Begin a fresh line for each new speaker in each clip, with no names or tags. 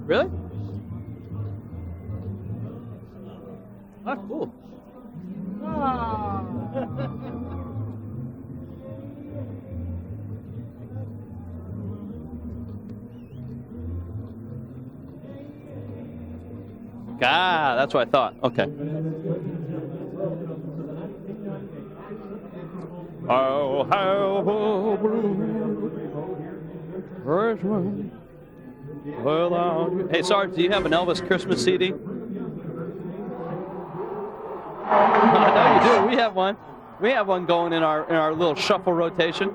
Really? Oh, cool. Ah, that's what I thought. Okay. Oh, how blue. Well, hey, Sarge, do you have an Elvis Christmas CD? I know you do. We have one. We have one going in our little shuffle rotation.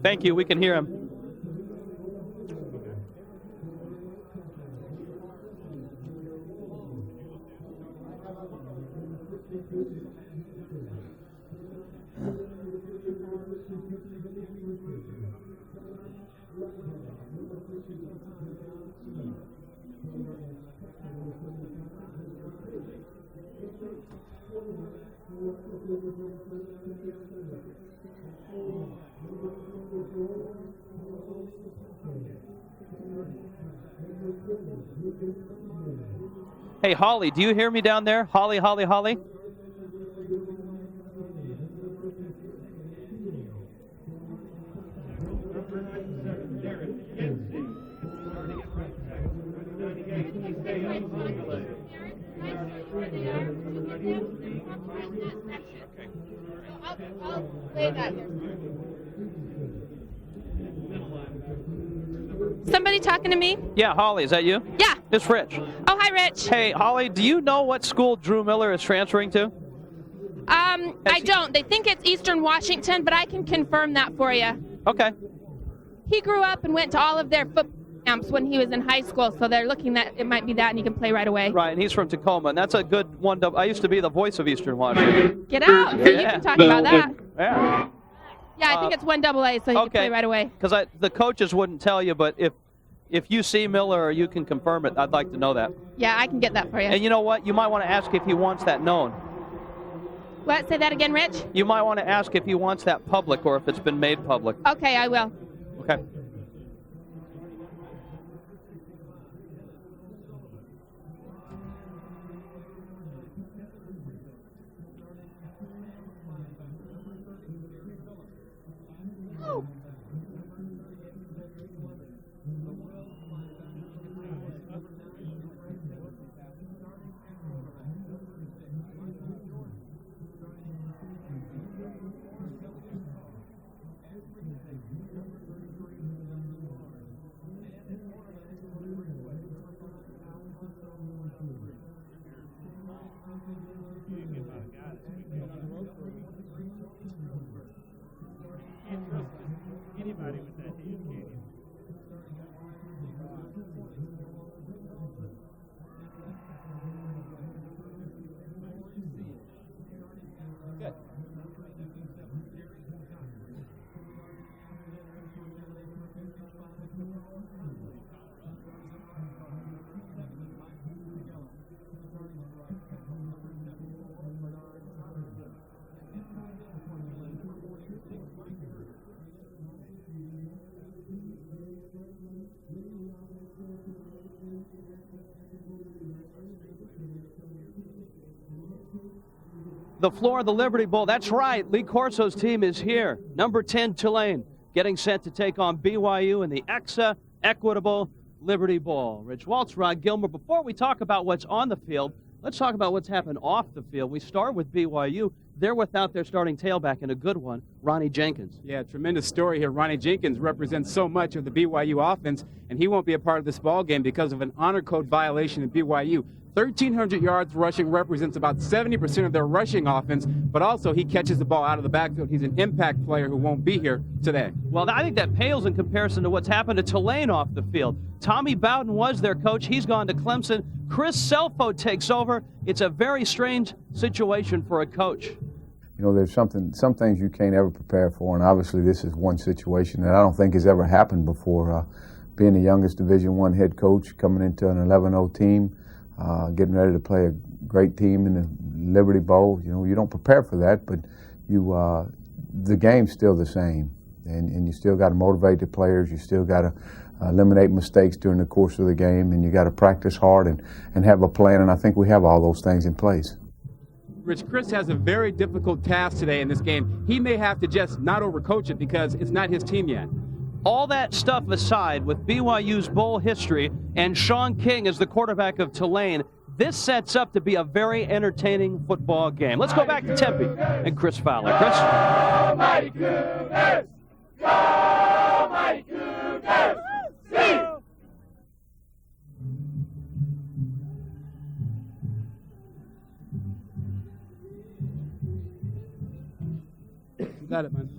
Thank you. We can hear him. Hey, Holly, do you hear me down there? Holly, Holly, Holly?
I'll lay that here. Somebody talking to me?
Yeah, Holly, is that you?
Yeah.
It's Rich.
Oh, hi, Rich.
Hey, Holly, do you know what school Drew Miller is transferring to?
I don't. They think it's Eastern Washington, but I can confirm that for you.
Okay.
He grew up and went to all of their football camps when he was in high school, so they're looking that it might be that, and he can play right away.
Right, and he's from Tacoma, and that's a good one. I used to be the voice of Eastern Washington.
Get out. So you can talk about that.
Yeah.
Yeah, I think it's 1AA, so he can play right away.
Because the coaches wouldn't tell you, but if you see Miller or you can confirm it, I'd like to know that.
Yeah, I can get that for you.
And you know what? You might want to ask if he wants that known.
What? Say that again, Rich?
You might want to ask if he wants that public or if it's been made public.
Okay, I will.
Okay.
Oh.
Anybody with that educated.
Good. The floor of the Liberty Bowl. That's right. Lee Corso's team is here. Number 10, Tulane, getting set to take on BYU in the EXA Equitable Liberty Bowl. Rich Waltz, Rod Gilmer. Before we talk about what's on the field, let's talk about what's happened off the field. We start with BYU. They're without their starting tailback and a good one, Ronnie Jenkins.
Yeah, tremendous story here. Ronnie Jenkins represents so much of the BYU offense, and he won't be a part of this ball game because of an honor code violation at BYU. 1,300 yards rushing represents about 70% of their rushing offense, but also he catches the ball out of the backfield. He's an impact player who won't be here today.
Well, I think that pales in comparison to what's happened to Tulane off the field. Tommy Bowden was their coach. He's gone to Clemson. Chris Selfo takes over. It's a very strange situation for a coach.
You know, there's some things you can't ever prepare for, and obviously this is one situation that I don't think has ever happened before. Being the youngest Division I head coach, coming into an 11-0 team, getting ready to play a great team in the Liberty Bowl. You know, you don't prepare for that, but the game's still the same, and you still got to motivate the players. You still got to eliminate mistakes during the course of the game, and you got to practice hard and have a plan. And I think we have all those things in place.
Rich, Chris has a very difficult task today in this game. He may have to just not overcoach it because it's not his team yet.
All that stuff aside, with BYU's bowl history and Sean King as the quarterback of Tulane, this sets up to be a very entertaining football game. Let's go back to Tempe and Chris Fowler. Chris?
Go Mighty Cougars! Go Mighty Cougars!
You got it, man.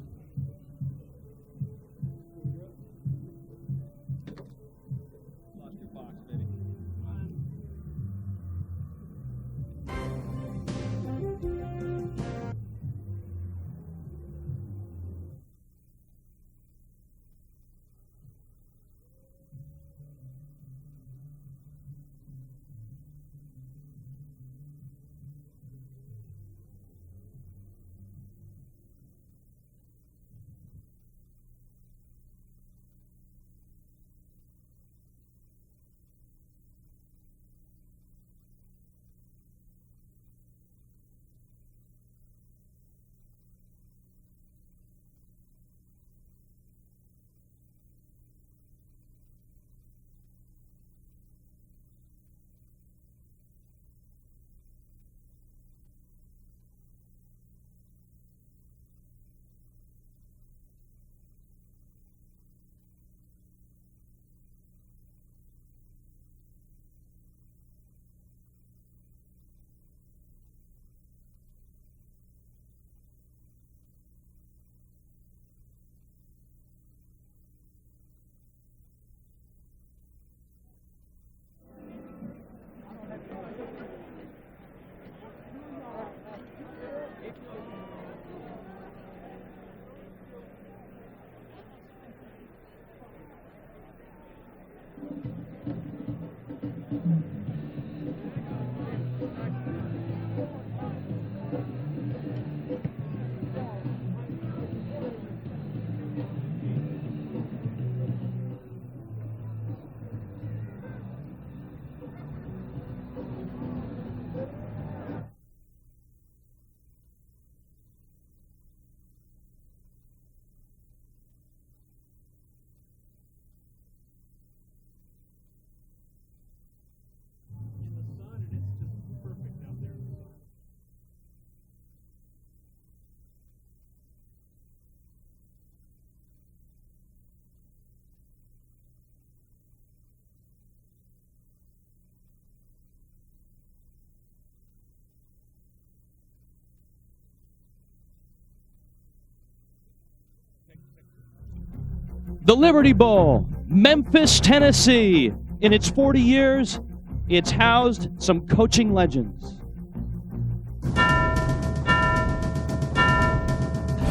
The Liberty Bowl, Memphis, Tennessee. In its 40 years, it's housed some coaching legends.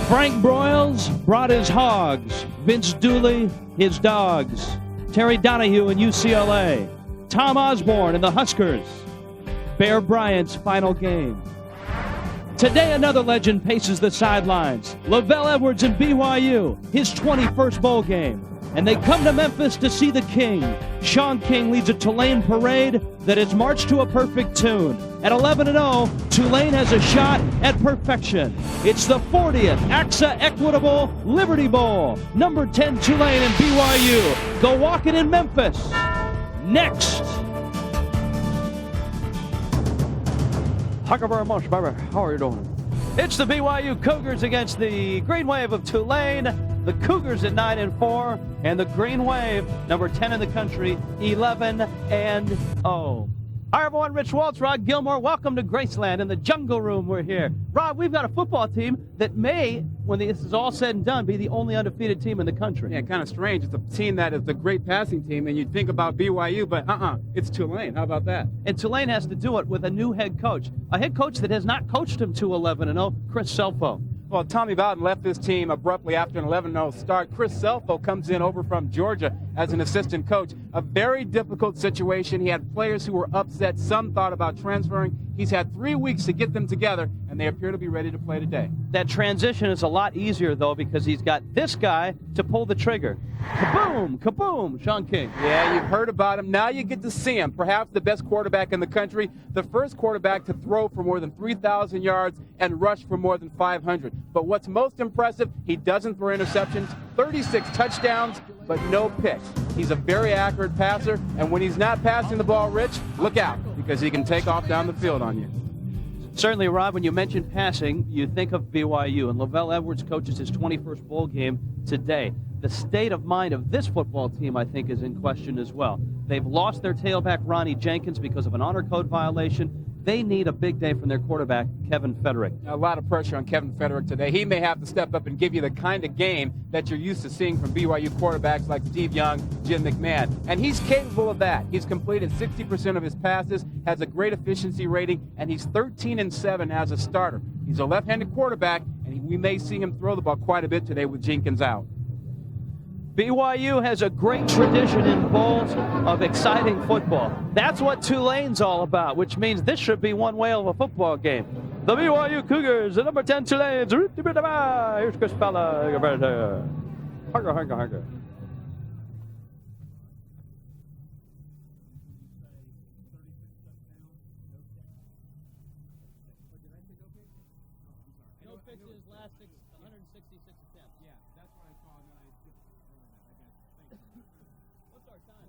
Frank Broyles brought his hogs. Vince Dooley, his dogs. Terry Donahue in UCLA. Tom Osborne and the Huskers. Bear Bryant's final game. Today, another legend paces the sidelines. Lavelle Edwards and BYU, his 21st bowl game. And they come to Memphis to see the King. Sean King leads a Tulane parade that is marched to a perfect tune. At 11-0, Tulane has a shot at perfection. It's the 40th AXA Equitable Liberty Bowl. Number 10 Tulane and BYU go walking in Memphis. Next. Thank you very much, baby. How are you doing? It's the BYU Cougars against the Green Wave of Tulane. The Cougars at 9-4, and the Green Wave, number 10 in the country, 11-0. Hi, everyone. Rich Waltz, Rod Gilmore. Welcome to Graceland. In the Jungle Room, we're here. Rod, we've got a football team that may, when this is all said and done, be the only undefeated team in the country.
Yeah, kind of strange. It's a team that is a great passing team, and you'd think about BYU, but it's Tulane. How about that?
And Tulane has to do it with a new head coach, a head coach that has not coached him to 11-0, Chris Selfo.
football, Tommy Bowden left this team abruptly after an 11-0 start. Chris Selfo comes in over from Georgia as an assistant coach. A very difficult situation. He had players who were upset. Some thought about transferring. He's had 3 weeks to get them together, and they appear to be ready to play today.
That transition is a lot easier, though, because he's got this guy to pull the trigger. Kaboom! Kaboom! Sean King.
Yeah, you've heard about him. Now you get to see him. Perhaps the best quarterback in the country. The first quarterback to throw for more than 3,000 yards and rush for more than 500. But what's most impressive, he doesn't throw interceptions. 36 touchdowns, but no picks. He's a very accurate passer, and when he's not passing the ball, Rich, look out, because he can take off down the field on you.
Certainly, Rob, when you mention passing, you think of BYU, and Lavelle Edwards coaches his 21st bowl game today. The state of mind of this football team, I think, is in question as well. They've lost their tailback, Ronnie Jenkins, because of an honor code violation. They need a big day from their quarterback, Kevin Federick.
A lot of pressure on Kevin Federick today. He may have to step up and give you the kind of game that you're used to seeing from BYU quarterbacks like Steve Young, Jim McMahon. And he's capable of that. He's completed 60% of his passes, has a great efficiency rating, and he's 13-7 as a starter. He's a left-handed quarterback, and we may see him throw the ball quite a bit today with Jenkins out.
BYU has a great tradition in bowls of exciting football. That's what Tulane's all about, which means this should be one whale of a football game. The BYU Cougars, the number 10 Tulanes. Here's Chris Fella. Harger. No fixes, last 166 attempts. Yeah, that's what I saw. What's our time?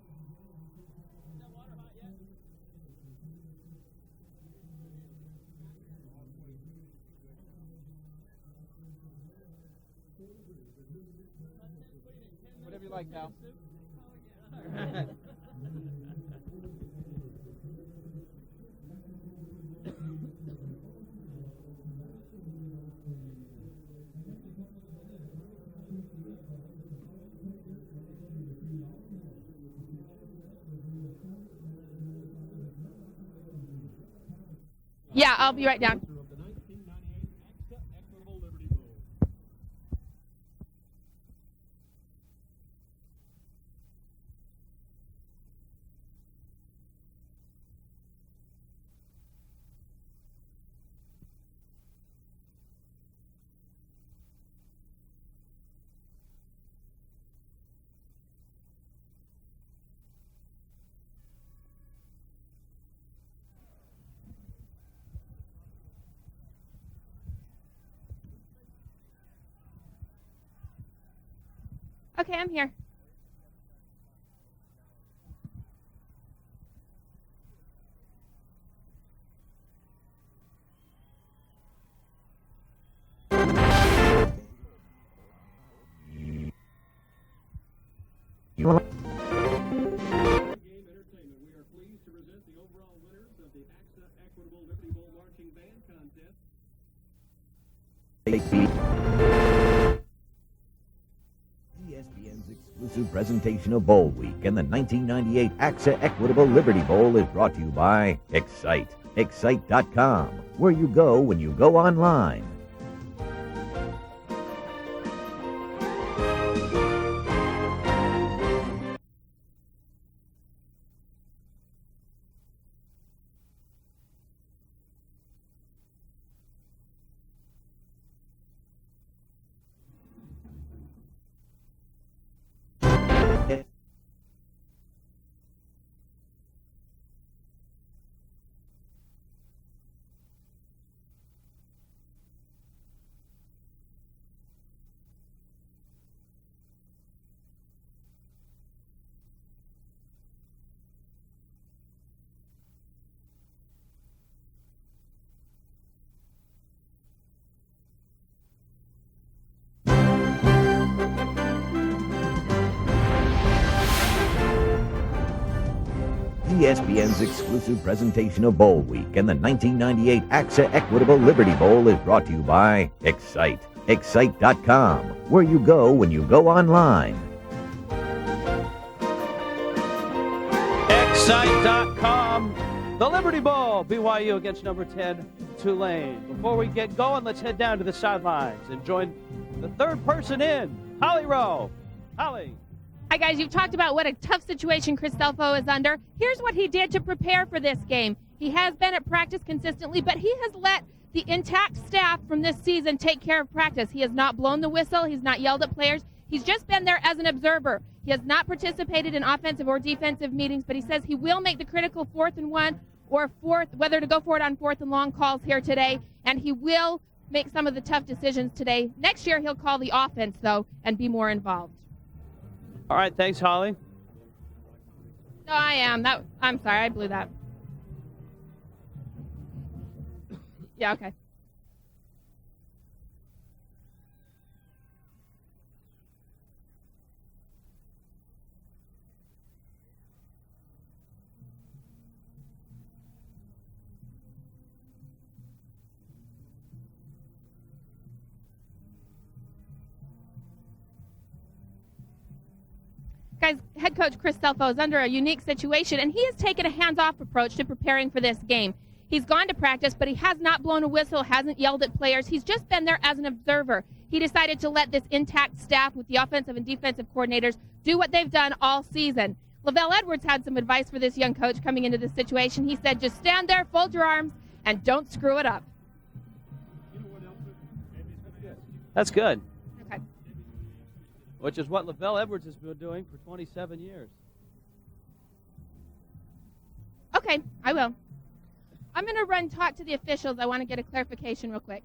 Is that water hot yet?
Whatever you like, Cal.
Yeah, I'll be right down. Okay, I'm here.
ESPN's exclusive presentation of Bowl Week and the 1998 AXA Equitable Liberty Bowl is brought to you by Excite. Excite.com, where you go when you go online. ESPN's exclusive presentation of Bowl Week and the 1998 AXA Equitable Liberty Bowl is brought to you by Excite. Excite.com, where you go when you go online.
Excite.com. The Liberty Bowl. BYU against number 10 Tulane. Before we get going, let's head down to the sidelines and join the third person in, Holly Rowe. Holly.
Hi, guys. You've talked about what a tough situation Chris Stelfo is under. Here's what he did to prepare for this game. He has been at practice consistently, but he has let the intact staff from this season take care of practice. He has not blown the whistle. He's not yelled at players. He's just been there as an observer. He has not participated in offensive or defensive meetings, but he says he will make the critical 4th and 1 or whether to go for it on 4th and long calls here today, and he will make some of the tough decisions today. Next year, he'll call the offense, though, and be more involved.
All right, thanks, Holly.
No, I am. I'm sorry, I blew that. Yeah, okay. Guys, head coach Chris Stelfo is under a unique situation, and he has taken a hands-off approach to preparing for this game. He's gone to practice, but he has not blown a whistle, hasn't yelled at players. He's just been there as an observer. He decided to let this intact staff with the offensive and defensive coordinators do what they've done all season. Lavelle Edwards had some advice for this young coach coming into this situation. He said, just stand there, fold your arms, and don't screw it up.
That's good.
Okay.
Which is what Lavelle Edwards has been doing for 27 years.
Okay, I will. I'm going to talk to the officials. I want to get a clarification real quick.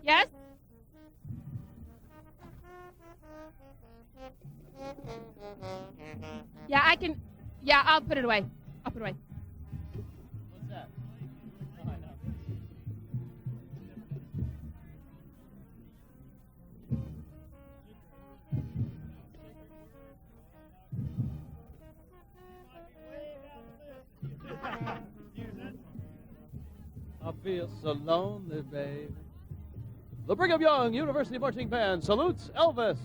Yes? Yeah, I can. Yeah, I'll put it away. I'll put it away.
What's that? I feel so lonely, babe. The Brigham Young University Marching Band salutes Elvis.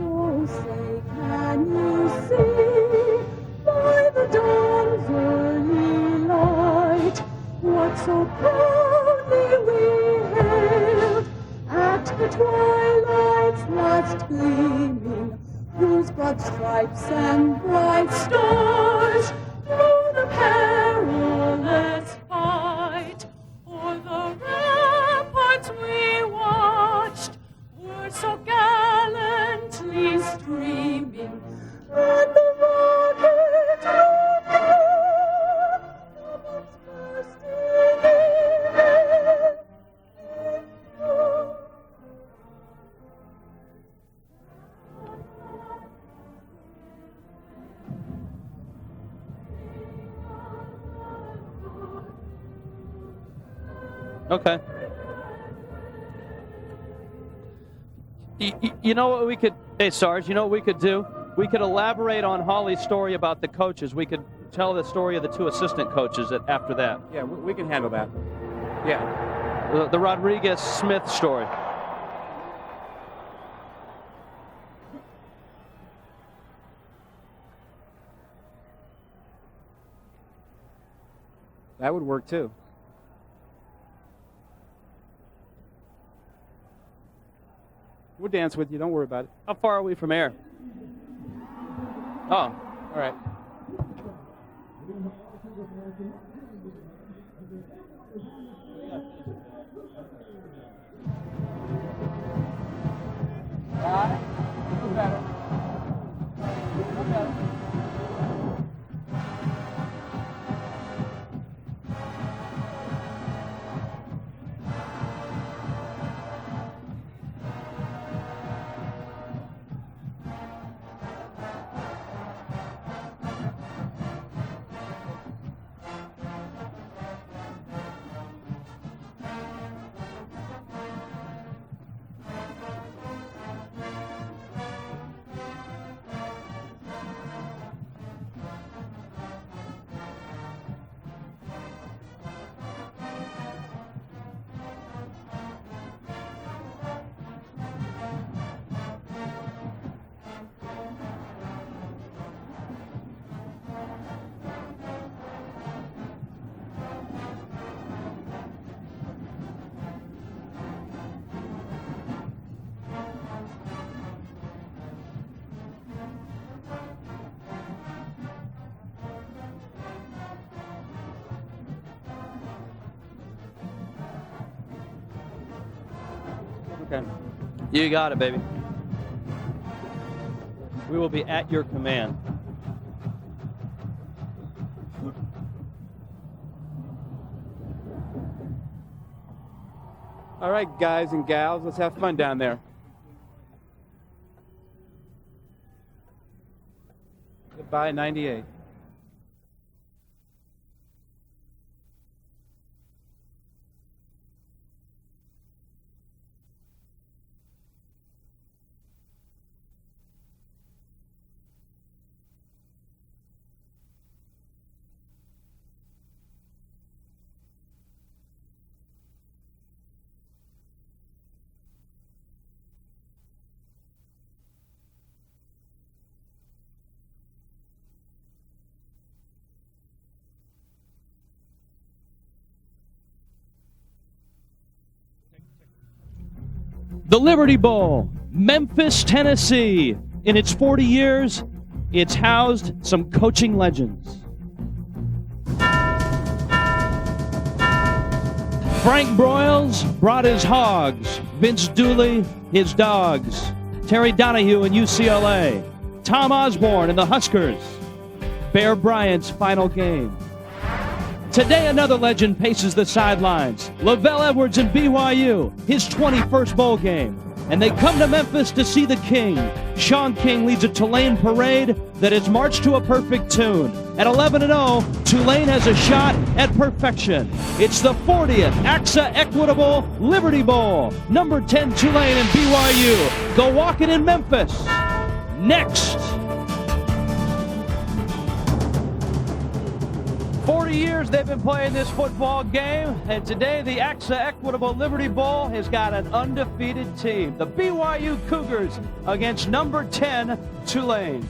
Oh, say, can you see by the dawn's early light what so proudly we hailed at the twilight's last gleaming, whose broad stripes and bright stars through the perilous fight o'er the ramparts we watched were so gallantly streaming, and the rocket moved on from its bursting evening.
Okay. You know what we could, hey Sarge, you know what we could do? We could elaborate on Holly's story about the coaches. We could tell the story of the 2 assistant coaches after that.
Yeah, we can handle that. Yeah.
The Rodriguez-Smith story.
That would work too. We'll dance with you. Don't worry about it.
How far are we from air? Oh,
All right. Okay.
you got it, baby. We will be at your command.
All right, guys and gals, let's have fun down there. Goodbye, 98.
The Liberty Bowl, Memphis, Tennessee. In its 40 years, it's housed some coaching legends. Frank Broyles brought his hogs. Vince Dooley, his dogs. Terry Donahue in UCLA. Tom Osborne and the Huskers. Bear Bryant's final game. Today, another legend paces the sidelines. Lavelle Edwards in BYU, his 21st bowl game. And they come to Memphis to see the King. Sean King leads a Tulane parade that is marched to a perfect tune. At 11-0, Tulane has a shot at perfection. It's the 40th AXA Equitable Liberty Bowl. Number 10 Tulane and BYU go walking in Memphis. Next. 40 years they've been playing this football game, and today the AXA Equitable Liberty Bowl has got an undefeated team. The BYU Cougars against number 10 Tulane.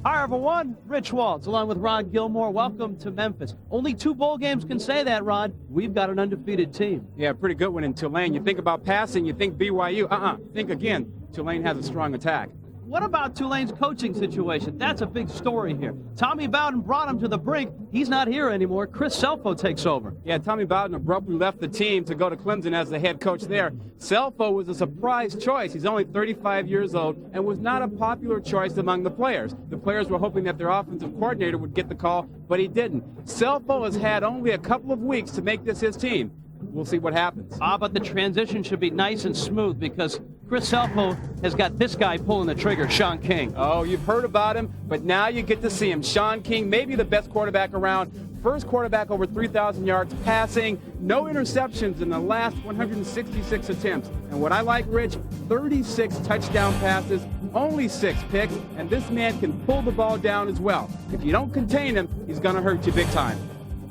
Hi everyone, Rich Waltz along with Rod Gilmore. Welcome to Memphis. Only 2 bowl games can say that, Rod. We've got an undefeated team.
Yeah, pretty good one in Tulane. You think about passing, you think BYU. Think again. Tulane has a strong attack.
What about Tulane's coaching situation? That's a big story here. Tommy Bowden brought him to the brink. He's not here anymore. Chris Selfo takes over.
Yeah, Tommy Bowden abruptly left the team to go to Clemson as the head coach there. Selfo was a surprise choice. He's only 35 years old and was not a popular choice among the players. The players were hoping that their offensive coordinator would get the call, but he didn't. Selfo has had only a couple of weeks to make this his team. We'll see what happens.
But the transition should be nice and smooth because Chris Selfo has got this guy pulling the trigger, Sean King.
Oh, you've heard about him, but now you get to see him. Sean King, maybe the best quarterback around. First quarterback over 3,000 yards passing. No interceptions in the last 166 attempts. And what I like, Rich, 36 touchdown passes, only 6 picks, and this man can pull the ball down as well. If you don't contain him, he's going to hurt you big time.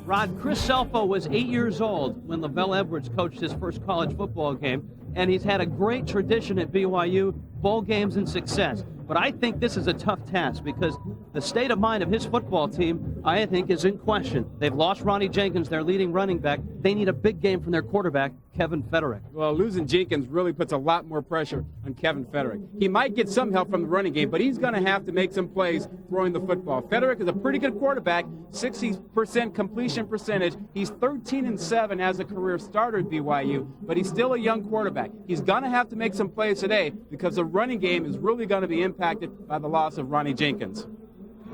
Rod, Chris Selfo was 8 years old when Lavelle Edwards coached his first college football game, and he's had a great tradition at BYU, bowl games and success. But I think this is a tough task because the state of mind of his football team, I think, is in question. They've lost Ronnie Jenkins, their leading running back. They need a big game from their quarterback, Kevin Federick.
Well, losing Jenkins really puts a lot more pressure on Kevin Federick. He might get some help from the running game, but he's going to have to make some plays throwing the football. Federick is a pretty good quarterback, 60% completion percentage. He's 13-7 as a career starter at BYU, but he's still a young quarterback. He's going to have to make some plays today because the running game is really going to be impacted by the loss of Ronnie Jenkins.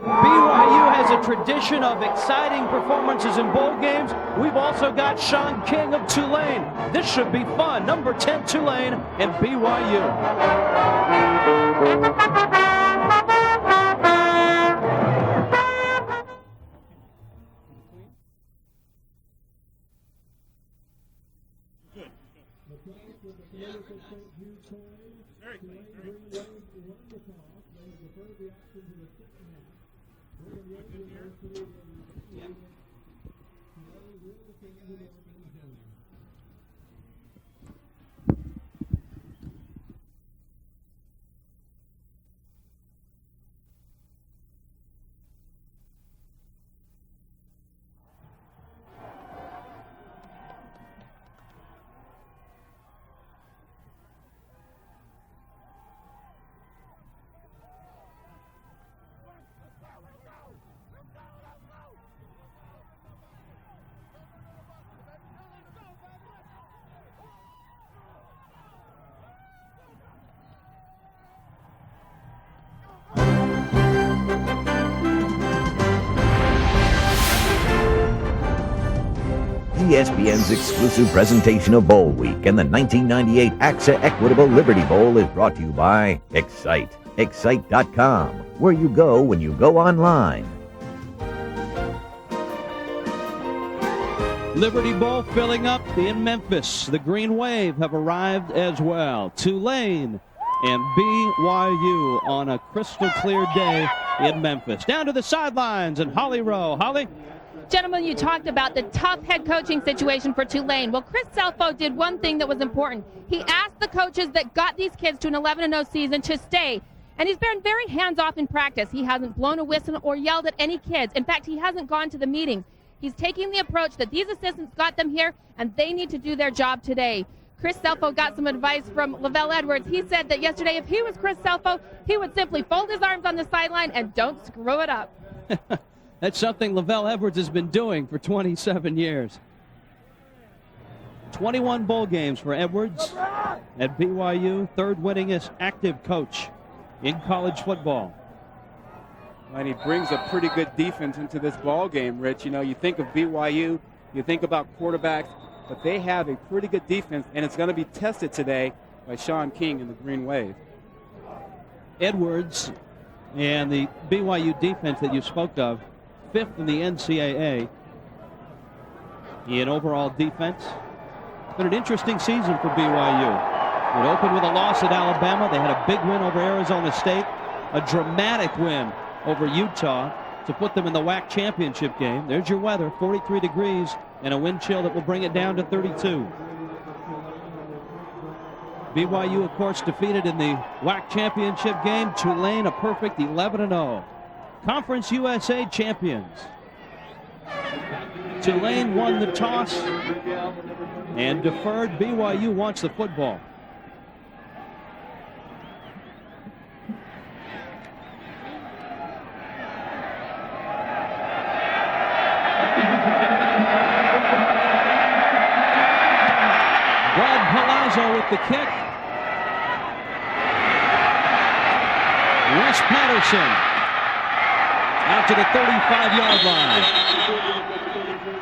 BYU has a tradition of exciting performances in bowl games. We've also got Sean King of Tulane. This should be fun. Number 10, Tulane, and BYU.
ESPN's exclusive presentation of Bowl Week and the 1998 AXA Equitable Liberty Bowl is brought to you by Excite. Excite.com, where you go when you go online.
Liberty Bowl filling up in Memphis. The Green Wave have arrived as well. Tulane and BYU on a crystal clear day in Memphis. Down to the sidelines and Holly Rowe. Holly?
Gentlemen, you talked about the tough head coaching situation for Tulane. Well, Chris Selfo did one thing that was important. He asked the coaches that got these kids to an 11-0 season to stay. And he's been very hands-off in practice. He hasn't blown a whistle or yelled at any kids. In fact, he hasn't gone to the meetings. He's taking the approach that these assistants got them here, and they need to do their job today. Chris Selfo got some advice from Lavelle Edwards. He said that yesterday, if he was Chris Selfo, he would simply fold his arms on the sideline and don't screw it up.
That's something Lavelle Edwards has been doing for 27 years. 21 bowl games for Edwards at BYU, third winningest active coach in college football.
And he brings a pretty good defense into this ball game, Rich. You know, you think of BYU, you think about quarterbacks, but they have a pretty good defense, and it's going to be tested today by Sean King and the Green Wave.
Edwards and the BYU defense that you spoke of, 5th in the NCAA in overall defense. It's been an interesting season for BYU. It opened with a loss at Alabama. They had a big win over Arizona State, a dramatic win over Utah to put them in the WAC championship game. There's your weather, 43 degrees and a wind chill that will bring it down to 32. BYU, of course, defeated in the WAC championship game. Tulane, a perfect 11-0. Conference USA champions. Tulane won the toss and deferred. BYU wants the football. Brad Palazzo with the kick. Wes Patterson out to the 35-yard line.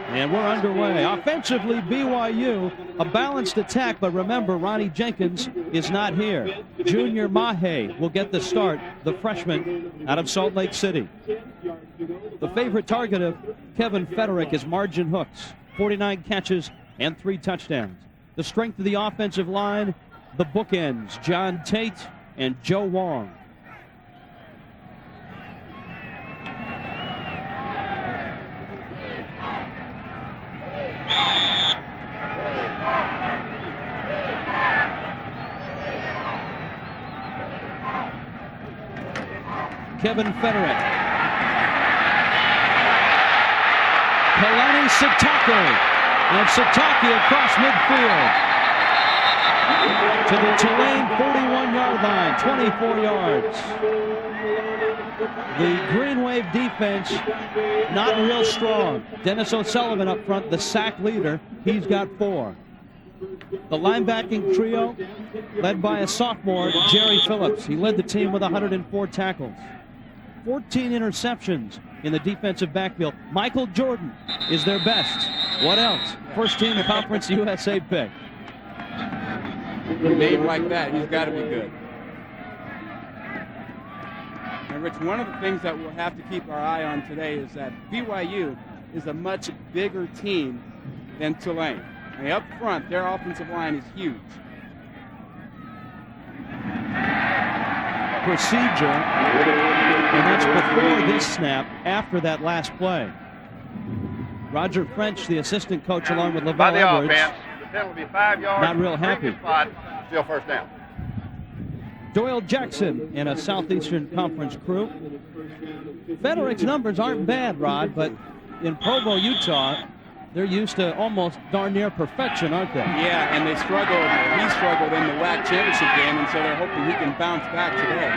And we're underway. Offensively, BYU, a balanced attack, but remember, Ronnie Jenkins is not here. Junior Mahe will get the start, the freshman out of Salt Lake City. The favorite target of Kevin Federick is Margin Hooks, 49 catches and 3 touchdowns. The strength of the offensive line, the bookends, John Tate and Joe Wong. Kevin Federick. Kalani Sitake. And Sitake across midfield to the Tulane 41-yard line, 24 yards. The Green Wave defense not real strong. Dennis O'Sullivan up front, the sack leader. He's got 4. The linebacking trio led by a sophomore, Jerry Phillips. He led the team with 104 tackles. 14 interceptions in the defensive backfield. Michael Jordan is their best. What else? First team Conference USA pick.
A name like that, he's got to be good. And Rich, one of the things that we'll have to keep our eye on today is that BYU is a much bigger team than Tulane. And up front, their offensive line is huge.
Procedure, and that's before this snap, after that last play. Roger French, the assistant coach, along with
By
Lavelle
the
Edwards,
offense, the penalty 5 yards.
not real happy.
Spot, still first down.
Doyle Jackson in a Southeastern Conference crew. Federick's numbers aren't bad, Rod, but in Provo, Utah, they're used to almost darn near perfection, aren't they?
Yeah, and he struggled in the WAC championship game, and so they're hoping he can bounce back today.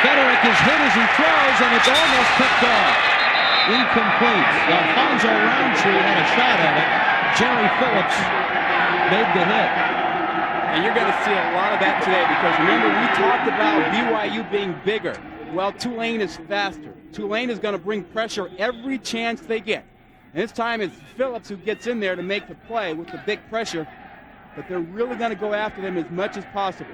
Federick is hit as he throws, and it's almost picked off. Incomplete. Alfonso Roundtree had a shot at it. Jerry Phillips made the hit.
And you're going to see a lot of that today because remember, we talked about BYU being bigger. Well, Tulane is faster. Tulane is going to bring pressure every chance they get. And this time it's Phillips who gets in there to make the play with the big pressure, but they're really going to go after them as much as possible.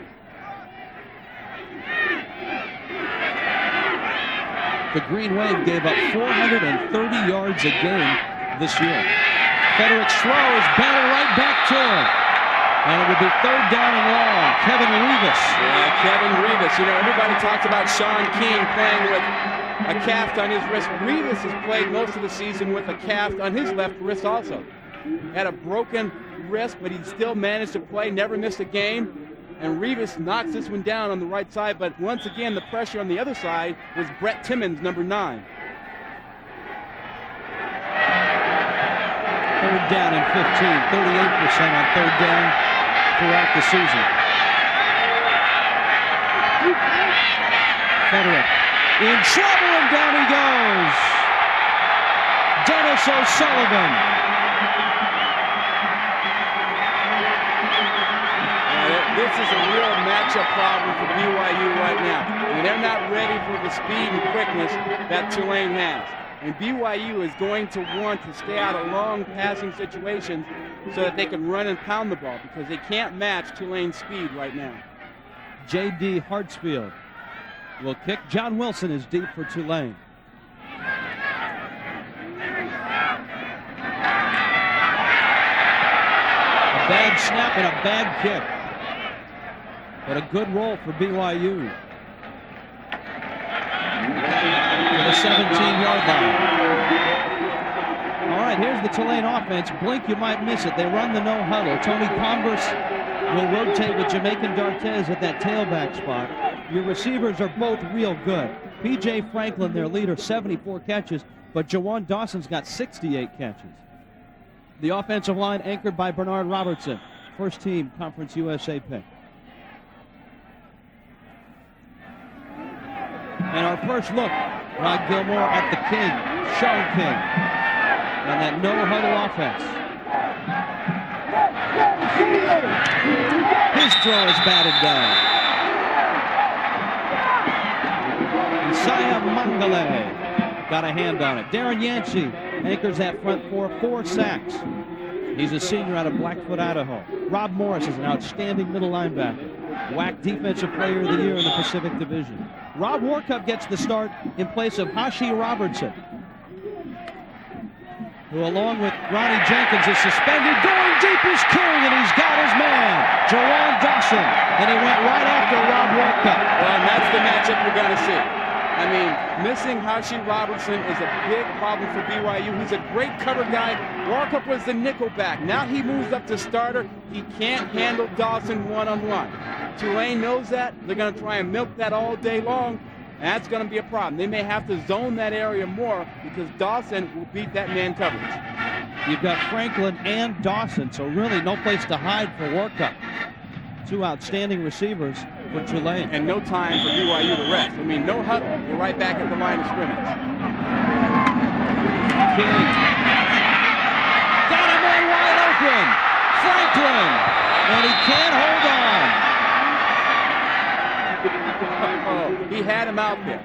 The Green Wave gave up 430 yards a game this year. Federick's throw is batted right back to him. And it would be third down and long. Kevin Rivas.
Yeah, Kevin Rivas. You know, everybody talks about Sean King playing with a cast on his wrist. Rivas has played most of the season with a cast on his left wrist also. Had a broken wrist, but he still managed to play, never missed a game. And Rivas knocks this one down on the right side, but once again, the pressure on the other side was Brett Timmons, number 9.
Third down and 15, 38% on third down throughout the season. Federick in trouble, and down he goes. Dennis O'Sullivan.
This is a real matchup problem for BYU right now. And they're not ready for the speed and quickness that Tulane has. And BYU is going to want to stay out of long passing situations so that they can run and pound the ball because they can't match Tulane's speed right now.
J.D. Hartsfield will kick. John Wilson is deep for Tulane. A bad snap and a bad kick. But a good roll for BYU. To the 17-yard line. All right, here's the Tulane offense. Blink, you might miss it. They run the no huddle. Tony Converse will rotate with Jamaican Dartez at that tailback spot. Your receivers are both real good. P.J. Franklin, their leader, 74 catches, but Jawan Dawson's got 68 catches. The offensive line anchored by Bernard Robertson, first team Conference USA pick. And our first look, Rod Gilmore at the King, Sean King, and that no-huddle offense. His throw is batted down. Isaiah Mangale got a hand on it. Darren Yancey anchors that front four, 4 sacks. He's a senior out of Blackfoot, Idaho. Rob Morris is an outstanding middle linebacker. WAC Defensive Player of the Year in the Pacific Division. Rob Warcup gets the start in place of Hashi Robertson, who along with Ronnie Jenkins is suspended. Going deep is King, and he's got his man, Jawan Dawson, and he went right after Rob Warcup.
Well, and that's the matchup you're going to see. I mean, missing Hashi Robertson is a big problem for BYU. He's a great cover guy. Warcup was the nickel back. Now he moves up to starter. He can't handle Dawson one-on-one. Tulane knows that. They're going to try and milk that all day long. And that's going to be a problem. They may have to zone that area more because Dawson will beat that man coverage.
You've got Franklin and Dawson, so really no place to hide for workup. Two outstanding receivers for Tulane.
And no time for BYU to rest. I mean, no huddle. They're right back at the line of scrimmage.
King. Got him in wide open. Franklin. And he can't hold on.
Oh, he had him out there.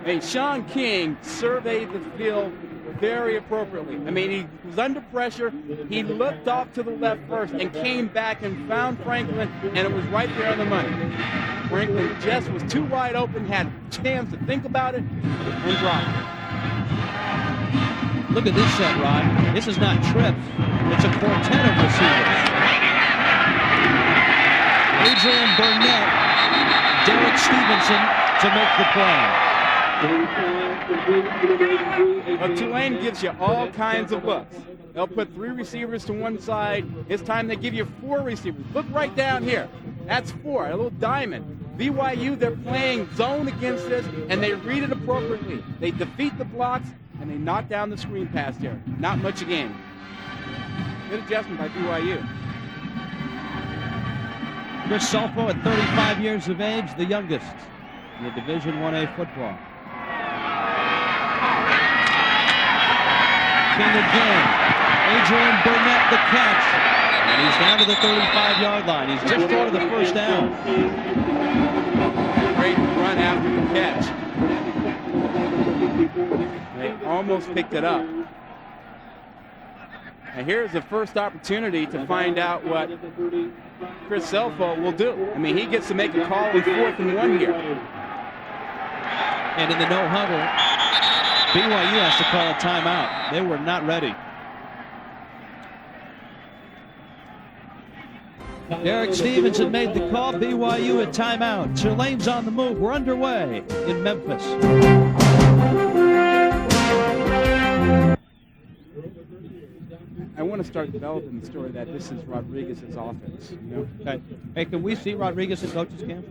I mean, Sean King surveyed the field very appropriately. I mean, he was under pressure. He looked off to the left first and came back and found Franklin, and it was right there on the money. Franklin just was too wide open, had a chance to think about it, and dropped it.
Look at this set, Rod. This is not trips. It's a quartet of receivers. Adrian Burnett, Derek Stevenson to make the play.
Well, Tulane gives you all kinds of looks. They'll put 3 receivers to one side. This time they give you 4 receivers. Look right down here. That's 4, a little diamond. BYU, they're playing zone against this, and they read it appropriately. They defeat the blocks, and they knock down the screen pass here. Not much a game. Good adjustment by BYU.
Chris Sulfo at 35 years of age, the youngest in the Division 1A football. King again. Adrian Burnett the catch. And he's down to the 35-yard line. He's just short of the first down.
Great run after the catch. They almost picked it up. And here's the first opportunity to find out what Chris Sulfo will do. I mean, he gets to make a call in 4th and 1 here.
And in the no huddle, BYU has to call a timeout. They were not ready. Derek Stevenson made the call. BYU a timeout. Tulane's on the move. We're underway in Memphis.
I want to start developing the story that this is Rodriguez's offense. You know?
Okay. Hey, can we see Rodriguez at coach's camp?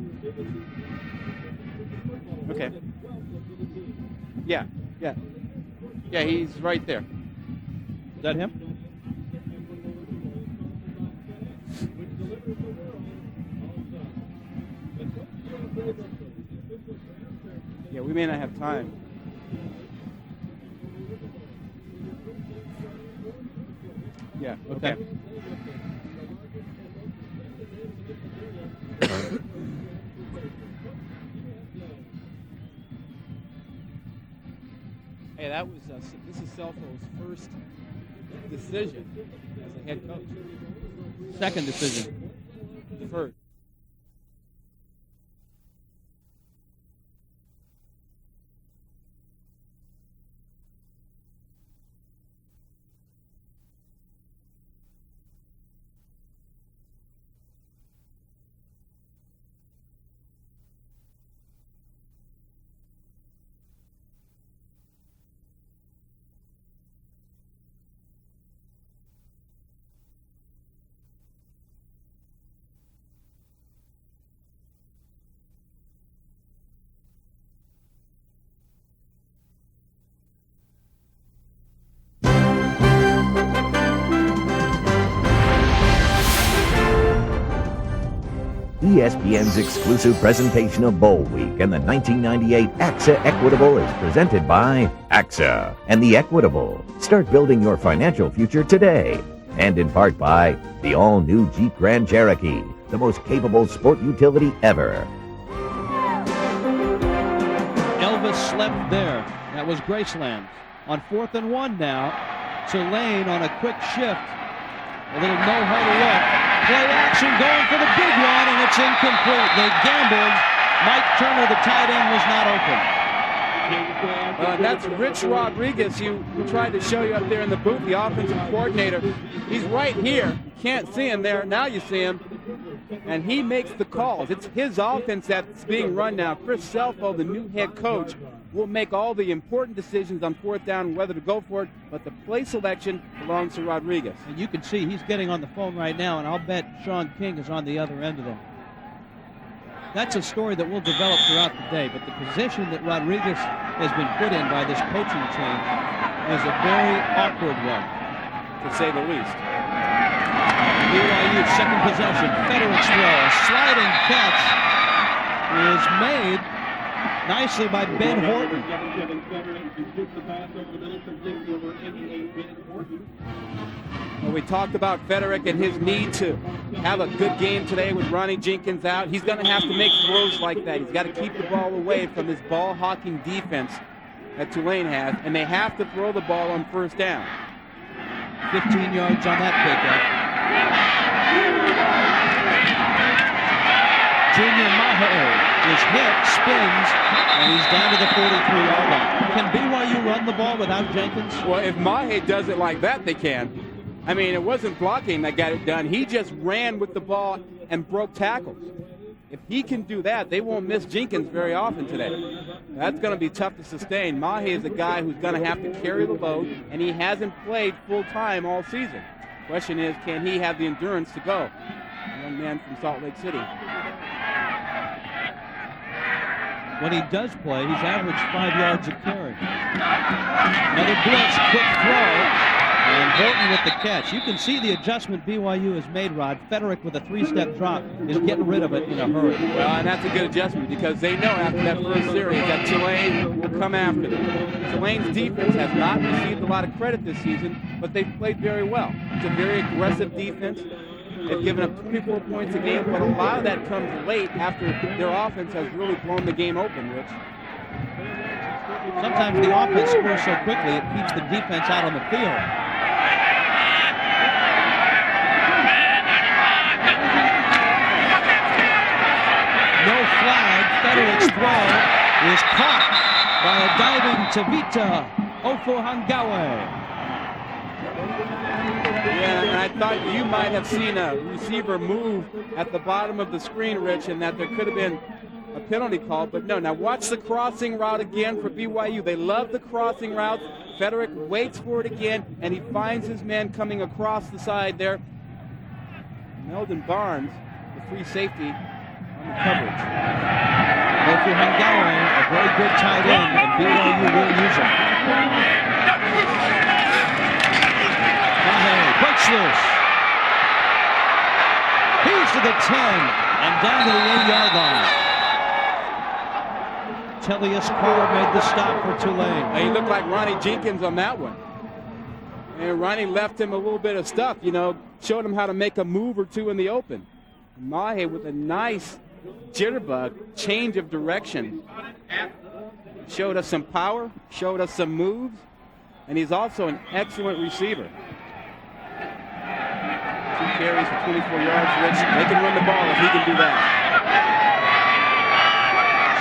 Okay. Yeah. Yeah, he's right there.
Is that him?
Yeah, we may not have time. Yeah, okay. Hey, that was this is Sulfo's first decision as a head coach.
Second decision.
First.
ESPN's exclusive presentation of Bowl Week and the 1998 AXA Equitable is presented by AXA and the Equitable. Start building your financial future today. And in part by the all-new Jeep Grand Cherokee, the most capable sport utility ever.
Elvis slept there. That was Graceland. On 4th and 1 now. Tulane on a quick shift. A little no-huddle look. Play action going for the big one, and it's incomplete. They gambled. Mike Turner, the tight end, was not open.
That's Rich Rodriguez, who tried to show you up there in the booth, the offensive coordinator. He's right here. You can't see him there. Now you see him. And he makes the calls. It's his offense that's being run now. Chris Sulfo, the new head coach, will make all the important decisions on 4th down, whether to go for it, but the play selection belongs to Rodriguez.
And you can see he's getting on the phone right now, and I'll bet Sean King is on the other end of them. that's a story that will develop throughout the day, but the position that Rodriguez has been put in by this coaching change is a very awkward one,
to say the least.
BYU second possession. Federer's throw. A sliding catch is made nicely by Ben Horton.
Well, we talked about Federic and his need to have a good game today with Ronnie Jenkins out. He's going to have to make throws like that. He's got to keep the ball away from this ball-hawking defense that Tulane has, and they have to throw the ball on first down.
15 yards on that pickup. Junior Mahe is hit, spins, and he's down to the 43-yard line. Can BYU run the ball without Jenkins?
Well, if Mahe does it like that, they can. I mean, it wasn't blocking that got it done. He just ran with the ball and broke tackles. If he can do that, they won't miss Jenkins very often today. That's going to be tough to sustain. Mahe is a guy who's going to have to carry the load, and he hasn't played full-time all season. Question is, can he have the endurance to go? A young man from Salt Lake City.
When he does play, he's averaged 5 yards a carry. Another blitz, quick throw, and Horton with the catch. You can see the adjustment BYU has made, Rod. Federic with a three-step drop is getting rid of it in a hurry.
Well, and that's a good adjustment because they know after that first series that Tulane will come after them. Tulane's defense has not received a lot of credit this season, but they've played very well. It's a very aggressive defense. They've given up 24 points a game, but a lot of that comes late after their offense has really blown the game open, Rich.
Sometimes the offense scores so quickly it keeps the defense out on the field. No flag. Federic's throw is caught by a diving Tavita Ofohangawe.
Yeah, and I thought you might have seen a receiver move at the bottom of the screen, Rich, and that there could have been a penalty call, but no. Now watch the crossing route again for BYU. They love the crossing route. Federic waits for it again, and he finds his man coming across the side there. Meldon Barnes, the free safety, on the coverage.
Ofohangawe, a very good tight end, and BYU will use him. Breaks loose. He's to the 10 and down to the 8-yard line. Tellius Carr made the stop for Tulane.
He looked like Ronnie Jenkins on that one. And Ronnie left him a little bit of stuff, you know, showed him how to make a move or two in the open. Mahe with a nice jitterbug change of direction. Showed us some power, showed us some moves, and he's also an excellent receiver. 2 carries for 24 yards, Rich. They can run the ball if he can do that.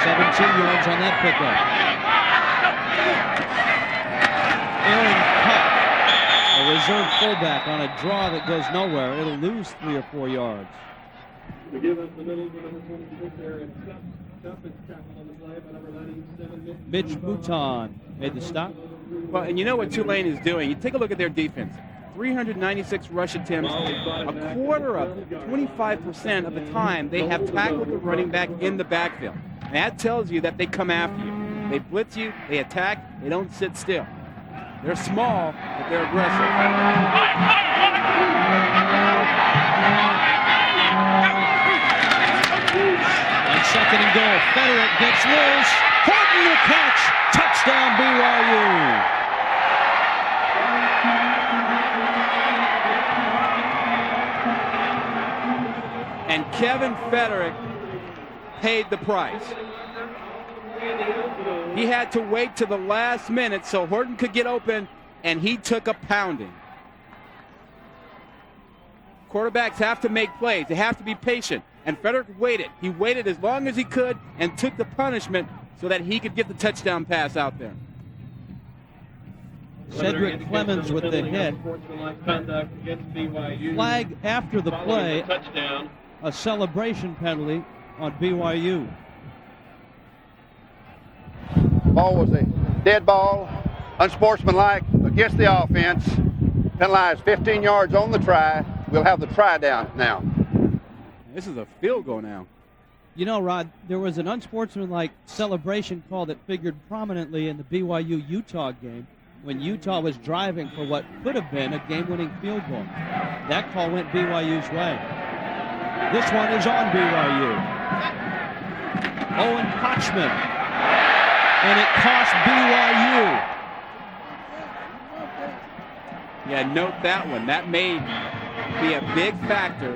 17 yards on that pickup. Aaron Cupp, a reserve fullback on a draw that goes nowhere. It'll lose 3 or 4 yards. Mitch Mouton made the stop.
Well, and you know what Tulane is doing? You take a look at their defense. 396 rush attempts. A quarter of it, 25% of the time, they have tackled the running back in the backfield. And that tells you that they come after you. They blitz you, they attack, they don't sit still. They're small, but they're aggressive.
On second and goal, Federic gets loose. Horton the catch. Touchdown BYU.
And Kevin Federic paid the price. He had to wait to the last minute so Horton could get open, and he took a pounding. Quarterbacks have to make plays. They have to be patient. And Federic waited. He waited as long as he could and took the punishment so that he could get the touchdown pass out there.
Cedric Clemens with the hit. Flag after the play. A celebration penalty on BYU.
Ball was a dead ball, unsportsmanlike against the offense. Penalized 15 yards on the try. We'll have the try down now.
This is a field goal now.
You know, Rod, there was an unsportsmanlike celebration call that figured prominently in the BYU-Utah game when Utah was driving for what could have been a game-winning field goal. That call went BYU's way. This one is on BYU. Owen Kochman. And it cost BYU.
Yeah, note that one. That may be a big factor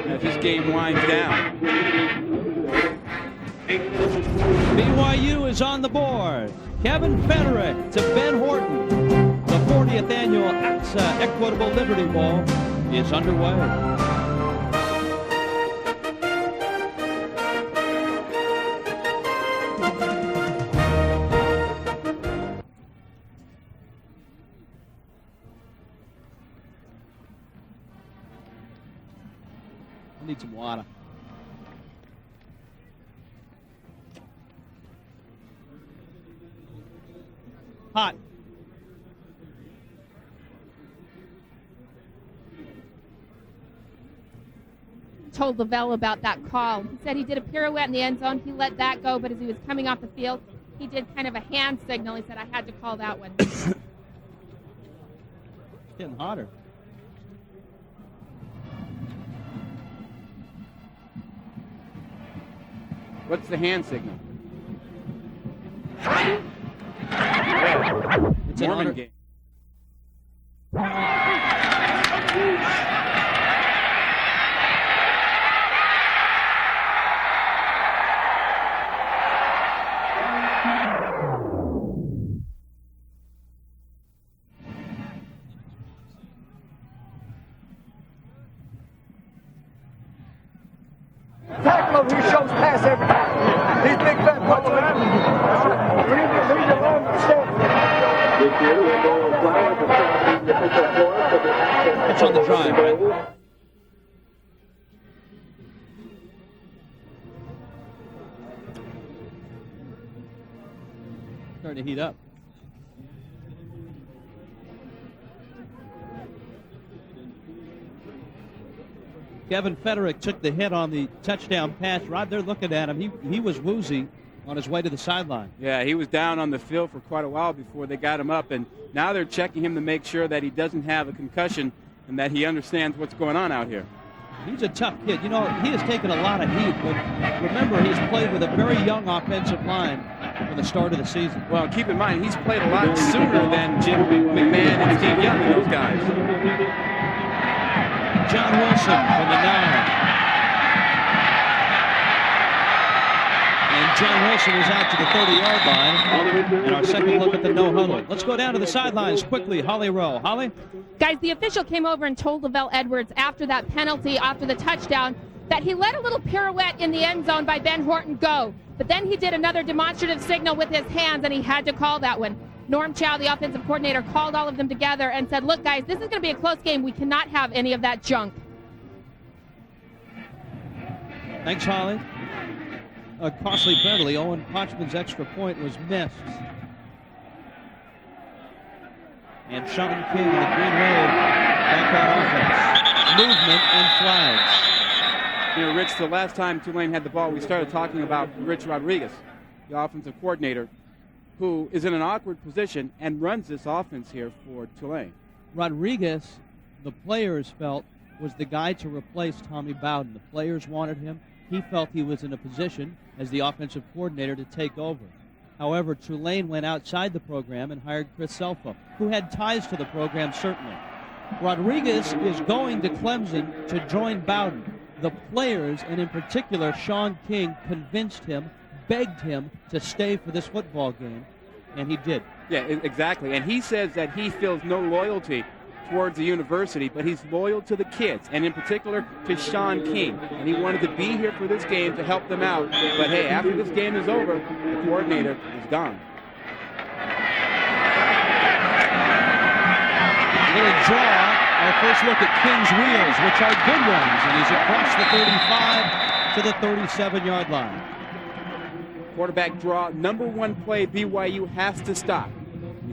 as this game winds down.
BYU is on the board. Kevin Federick to Ben Horton. The 40th annual AXA Equitable Liberty Bowl is underway. I need some water. Hot.
Told Lavelle about that call. He said he did a pirouette in the end zone. He let that go, but as he was coming off the field, he did kind of a hand signal. He said, I had to call that one.
It's getting hotter.
What's the hand signal?
It's an honor
game.
Tackle him, he shows pass every time. These big fat butts, man.
It's on the drive, right? Starting to heat up. Kevin Federick took the hit on the touchdown pass. Rod, they're looking at him. He was woozy on his way to the sideline.
Yeah, he was down on the field for quite a while before they got him up, and now they're checking him to make sure that he doesn't have a concussion and that he understands what's going on out here.
He's a tough kid. You know, he has taken a lot of heat, but remember, he's played with a very young offensive line from the start of the season.
Well, keep in mind, he's played a lot sooner than Jim McMahon and Steve Young and those guys.
John Wilson from the 9. And John Wilson is out to the 30-yard line. And our second look at the no huddle. Let's go down to the sidelines quickly. Holly Rowe. Holly?
Guys, the official came over and told Lavelle Edwards after that penalty, after the touchdown, that he let a little pirouette in the end zone by Ben Horton go. But then he did another demonstrative signal with his hands, and he had to call that one. Norm Chow, the offensive coordinator, called all of them together and said, look, guys, this is going to be a close game. We cannot have any of that junk.
Thanks, Holly. A costly penalty. Owen Kochman's extra point was missed. And Sean King with a green wave back on offense. Movement and flags.
You know, Rich, the last time Tulane had the ball, we started talking about Rich Rodriguez, the offensive coordinator, who is in an awkward position and runs this offense here for Tulane.
Rodriguez, the players felt, was the guy to replace Tommy Bowden. The players wanted him. He felt he was in a position as the offensive coordinator to take over. However, Tulane went outside the program and hired Chris Selfa, who had ties to the program, certainly. Rodriguez is going to Clemson to join Bowden. The players, and in particular Sean King, convinced him, begged him to stay for this football game, and he did.
Yeah, exactly. And he says that he feels no loyalty towards the university, but he's loyal to the kids, and in particular to Sean King. And he wanted to be here for this game to help them out. But hey, after this game is over, the coordinator is gone.
Little draw. Our first look at King's wheels, which are good ones, and he's across the 35 to the 37-yard line.
Quarterback draw, number one play BYU has to stop.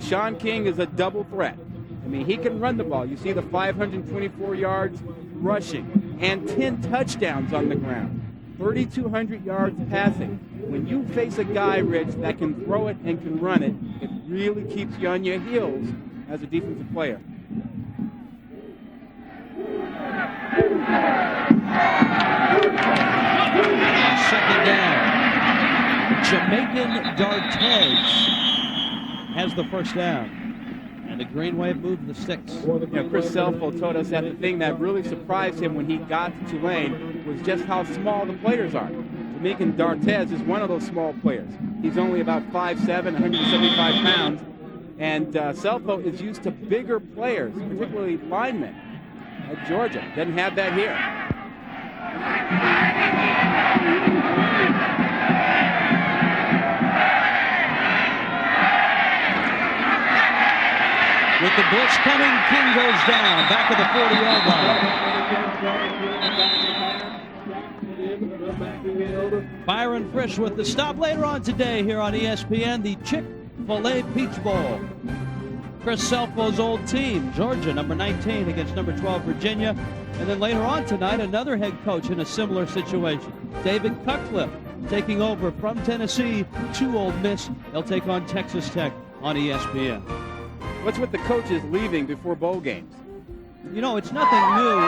Sean King is a double threat. I mean, he can run the ball. You see the 524 yards rushing and 10 touchdowns on the ground. 3,200 yards passing. When you face a guy, Rich, that can throw it and can run it, it really keeps you on your heels as a defensive player.
Second down. Jamaican Dartez has the first down. And the Green Wave moved the sticks.
Chris Selfo told us that the thing that really surprised him when he got to Tulane was just how small the players are. Jamaican Dartez is one of those small players. He's only about 5'7", 175 pounds. And Selfo is used to bigger players, particularly linemen at Georgia. Doesn't have that here.
With the blitz coming, King goes down, back at the 40-yard line. Byron Frisch with the stop later on today here on ESPN, the Chick-fil-A Peach Bowl. Chris Selfo's old team, Georgia, number 19 against number 12, Virginia. And then later on tonight, another head coach in a similar situation, David Cutcliffe, taking over from Tennessee to Ole Miss. They'll take on Texas Tech on ESPN.
What's with the coaches leaving before bowl games?
You know, it's nothing new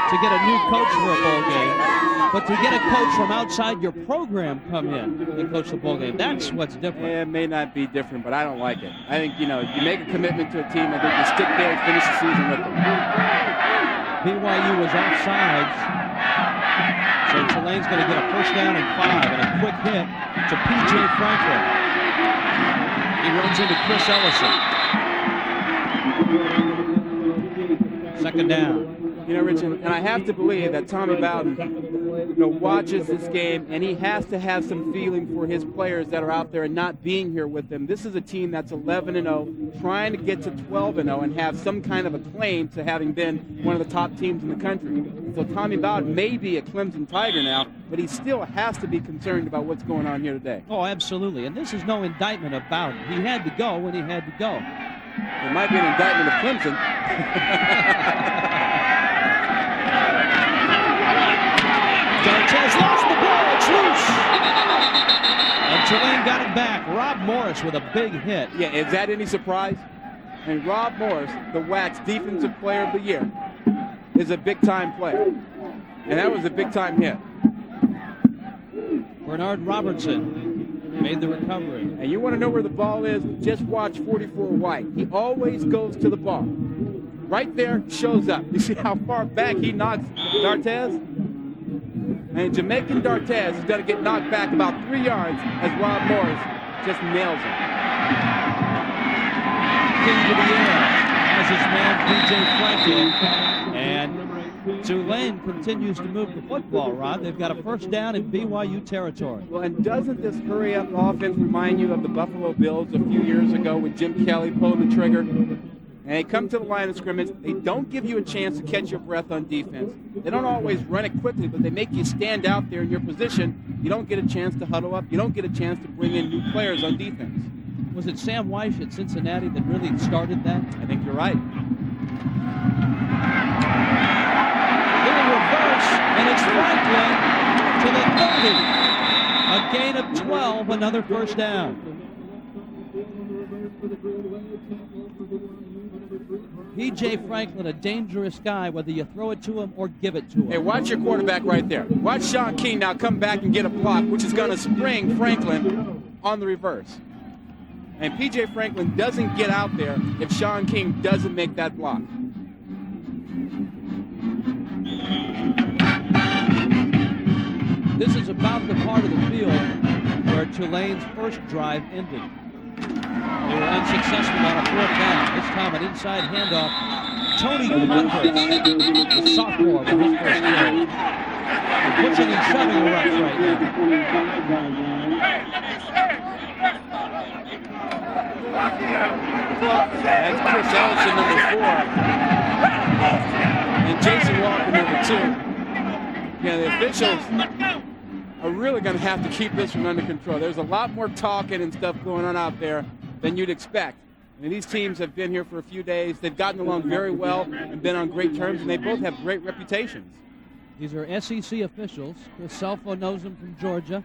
to get a new coach for a bowl game, but to get a coach from outside your program come in and coach the bowl game, that's what's different.
It may not be different, but I don't like it. I think, you make a commitment to a team and then you stick there and finish the season with them.
BYU was offsides, so Tulane's going to get a first down and 5 and a quick hit to P.J. Franklin. He runs into Chris Ellison. Second down.
Rich, and I have to believe that Tommy Bowden, watches this game, and he has to have some feeling for his players that are out there and not being here with them. This is a team that's 11-0, trying to get to 12-0 and have some kind of a claim to having been one of the top teams in the country. So Tommy Bowden may be a Clemson Tiger now, but he still has to be concerned about what's going on here today.
Oh, absolutely. And this is no indictment of Bowden. He had to go when he had to go.
It might be an indictment of Clemson.
Dartez lost the ball. It's loose. And Tulane got it back. Rob Morris with a big hit.
Yeah, is that any surprise? And Rob Morris, the WAC's Defensive Player of the Year, is a big-time player. And that was a big-time hit.
Bernard Robertson made the recovery.
And you want to know where the ball is? Just watch 44 White. He always goes to the ball. Right there, shows up. You see how far back he knocks Dartez? And Jamaican Dartez is going to get knocked back about 3 yards as Rob Morris just nails him.
King to the air as his man P.J. Franklin. And Tulane continues to move the football, Rod. They've got a first down in BYU territory.
Well, and doesn't this hurry-up offense remind you of the Buffalo Bills a few years ago with Jim Kelly pulling the trigger? And they come to the line of scrimmage. They don't give you a chance to catch your breath on defense. They don't always run it quickly, but they make you stand out there in your position. You don't get a chance to huddle up. You don't get a chance to bring in new players on defense.
Was it Sam Weiss at Cincinnati that really started that?
I think you're right.
Little reverse, and it's Franklin to the 30. A gain of 12, another first down. P.J. Franklin, a dangerous guy, whether you throw it to him or give it to him.
Hey, watch your quarterback right there. Watch Sean King now come back and get a block, which is going to spring Franklin on the reverse. And P.J. Franklin doesn't get out there if Sean King doesn't make that block.
This is about the part of the field where Tulane's first drive ended. They were unsuccessful on a fourth down. This time an inside handoff. Tony Clifford, the sophomore, with his first play. They're pushing and shoving the rush right now.
That's Chris Ellison, number 4. And Jason Walker, number 2. Yeah, the officials are really going to have to keep this one under control. There's a lot more talking and stuff going on out there than you'd expect. I mean, these teams have been here for a few days. They've gotten along very well and been on great terms, and they both have great reputations.
These are SEC officials. Chris Selfo knows them from Georgia.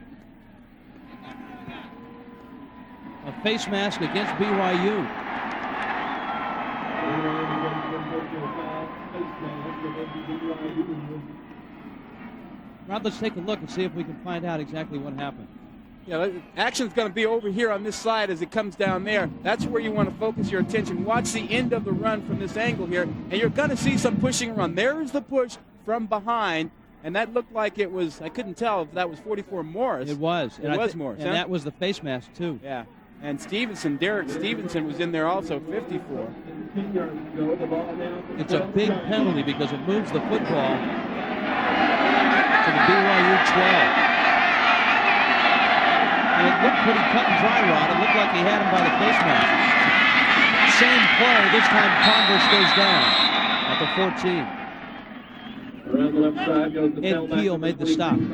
A face mask against BYU. Rod, let's take a look and see if we can find out exactly what happened.
Yeah, action's going to be over here on this side as it comes down there. That's where you want to focus your attention. Watch the end of the run from this angle here, and you're going to see some pushing around. There's the push from behind, and that looked like it was, I couldn't tell if that was 44 Morris.
It was.
It was Morris.
And that was the face mask, too.
Yeah. And Stevenson, Derek Stevenson was in there also, 54.
It's a big penalty because it moves the football to the BYU 12. And it looked pretty cut and dry, Rod. It looked like he had him by the face mask. Same play. This time Converse goes down at the 14. Ed Keel made the stop.
You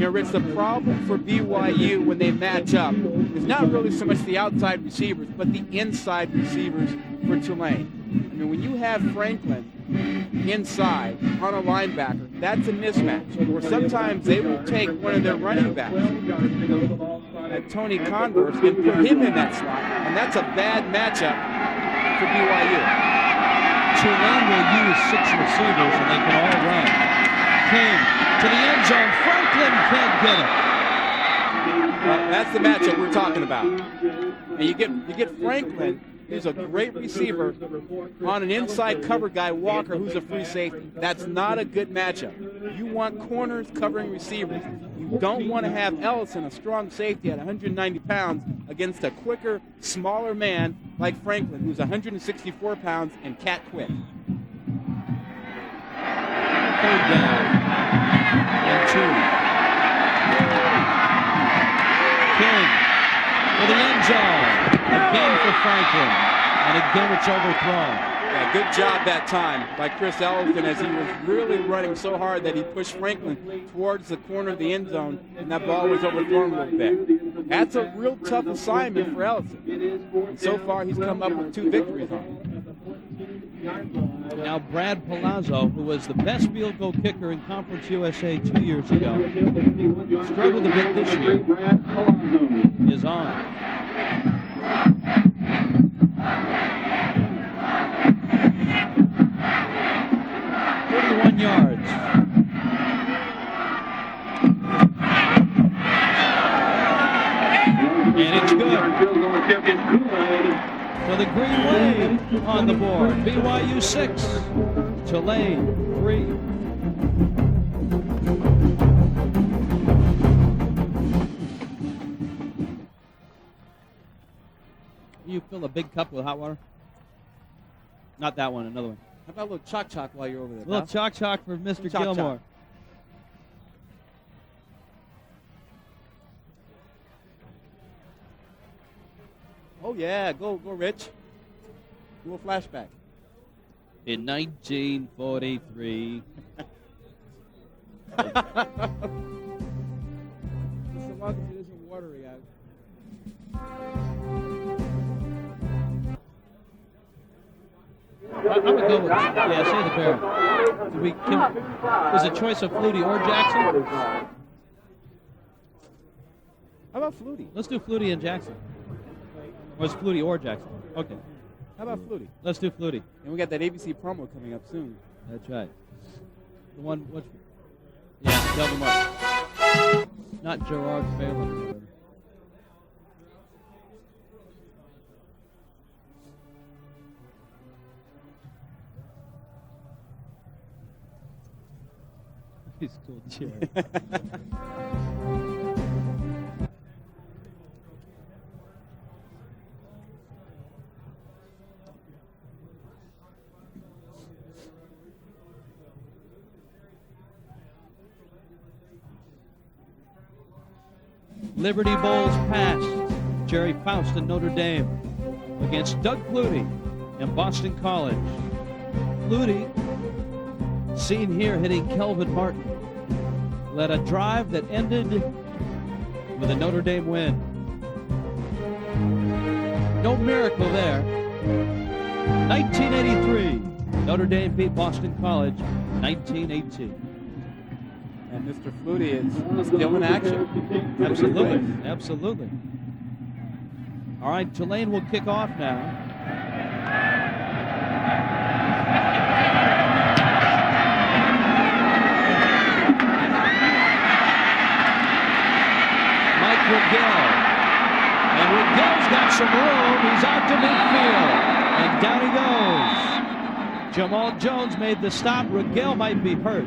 know, Rich, the problem for BYU when they match up is not really so much the outside receivers, but the inside receivers for Tulane. I mean, when you have Franklin inside on a linebacker, that's a mismatch. Or sometimes they will take one of their running backs, Tony Converse, and put him in that slot, and that's a bad matchup for BYU.
Tulane will use 6 receivers, and they can all run. King to the end zone. Franklin can't get it.
That's the matchup we're talking about. And you get Franklin, who's a great receiver, on an inside cover guy, Walker, who's a free safety. That's not a good matchup. You want corners covering receivers. You don't want to have Ellison, a strong safety at 190 pounds, against a quicker, smaller man like Franklin, who's 164 pounds and cat quick.
Third down and 2. King for the end zone. Again for Franklin. And again it's overthrown.
Yeah, good job that time by Chris Ellison as he was really running so hard that he pushed Franklin towards the corner of the end zone, and that ball was overthrown a little bit. That's a real tough assignment for Ellison. And so far, he's come up with 2 victories on it.
Now Brad Palazzo, who was the best field goal kicker in Conference USA 2 years ago, struggled a bit this year, is on. 31 yards. And it's good. For the Green Wave on the board. BYU 6, Tulane 3. You fill a big cup with hot water? Not that one, another one.
How about a little choc while you're over there?
A little choc for Mr. Gilmore.
Oh, yeah. Go, Rich. Do a flashback.
In 1943.
Just as long as it isn't watery out.
I'm going to go with, say the Bear. Is a choice of Flutie or Jackson?
How about Flutie?
Let's do Flutie and Jackson. Or is Flutie or Jackson? Okay.
How about Flutie?
Let's do Flutie.
And we got that ABC promo coming up soon.
That's right. The one, what's... Yeah, Delvin Martin. Not Gerard Phelan. He's cool, Jerry. Liberty Bowls passed. Jerry Faust in Notre Dame against Doug Flutie in Boston College. Flutie, seen here hitting Kelvin Martin, led a drive that ended with a Notre Dame win. No miracle there. 1983, Notre Dame beat Boston College 1918.
And Mr. Flutie is still in action.
Absolutely, absolutely. All right, Tulane will kick off now. Mike Rigel. And Rigel's got some room. He's out to midfield. And down he goes. Jamal Jones made the stop. Rigel might be hurt.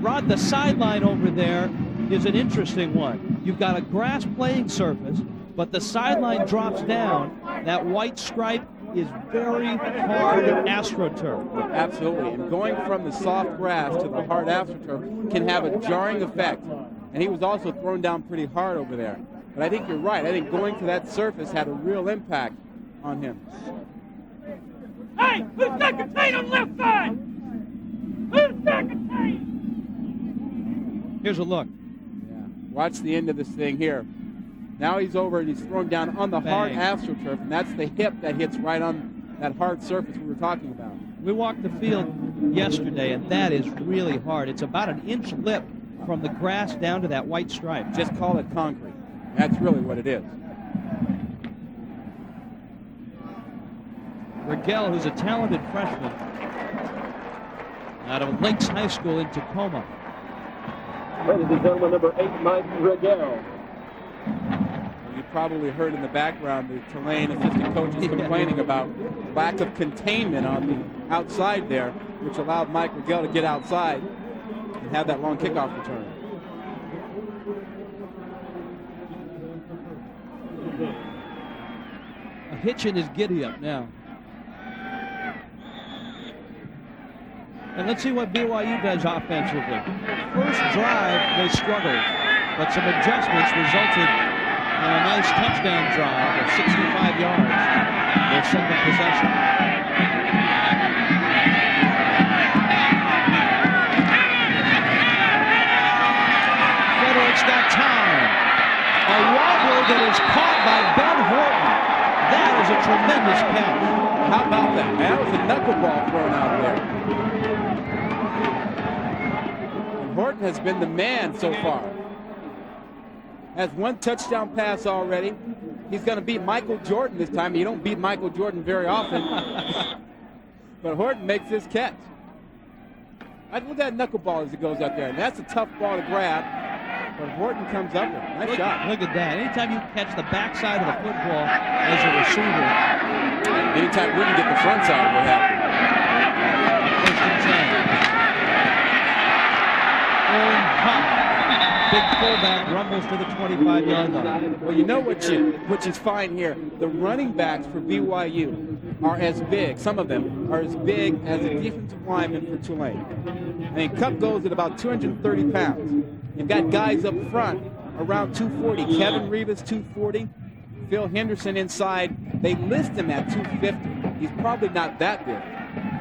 Rod, the sideline over there is an interesting one. You've got a grass playing surface, but the sideline drops down. That white stripe is very hard AstroTurf.
Absolutely. And going from the soft grass to the hard AstroTurf can have a jarring effect. And he was also thrown down pretty hard over there. But I think you're right. I think going to that surface had a real impact on him.
Hey, who's got contain on the left side? Who's got contain?
Here's a look.
Yeah. Watch the end of this thing here. Now he's over and he's thrown down on the hard AstroTurf, and that's the hip that hits right on that hard surface we were talking about.
We walked the field yesterday, and that is really hard. It's about an inch lip from the grass down to that white stripe.
Just call it concrete. That's really what it is.
Rigel, who's a talented freshman out of Lakes High School in Tacoma.
Ladies and gentlemen, number 8, Mike Rigel.
You probably heard in the background the Tulane assistant coaches complaining about lack of containment on the outside there, which allowed Mike Rigel to get outside and have that long kickoff return.
A hitch in his giddy-up now. And let's see what BYU does offensively. First drive, they struggled, but some adjustments resulted in a nice touchdown drive of 65 yards. Their second possession. Frederick's got time. A wobble that is caught by Ben Horton. That is a tremendous catch.
How about that? That was a knuckleball thrown out there. Horton has been the man so far. Has one touchdown pass already. He's going to beat Michael Jordan this time. You don't beat Michael Jordan very often. But Horton makes this catch. Look at that knuckleball as it goes up there. And that's a tough ball to grab. But Horton comes up with it. Nice shot.
Look at that. Anytime you catch the backside of the football as a receiver.
Anytime we can get the front side, we're happy.
First and 10. Big fullback rumbles to the 25-yard line.
Well, you know what you find here. The running backs for BYU are as big, some of them are as big as a defensive lineman for Tulane. I mean, Cup goes at about 230 pounds. You've got guys up front around 240. Kevin Rivas, 240. Phil Henderson inside. They list him at 250. He's probably not that big.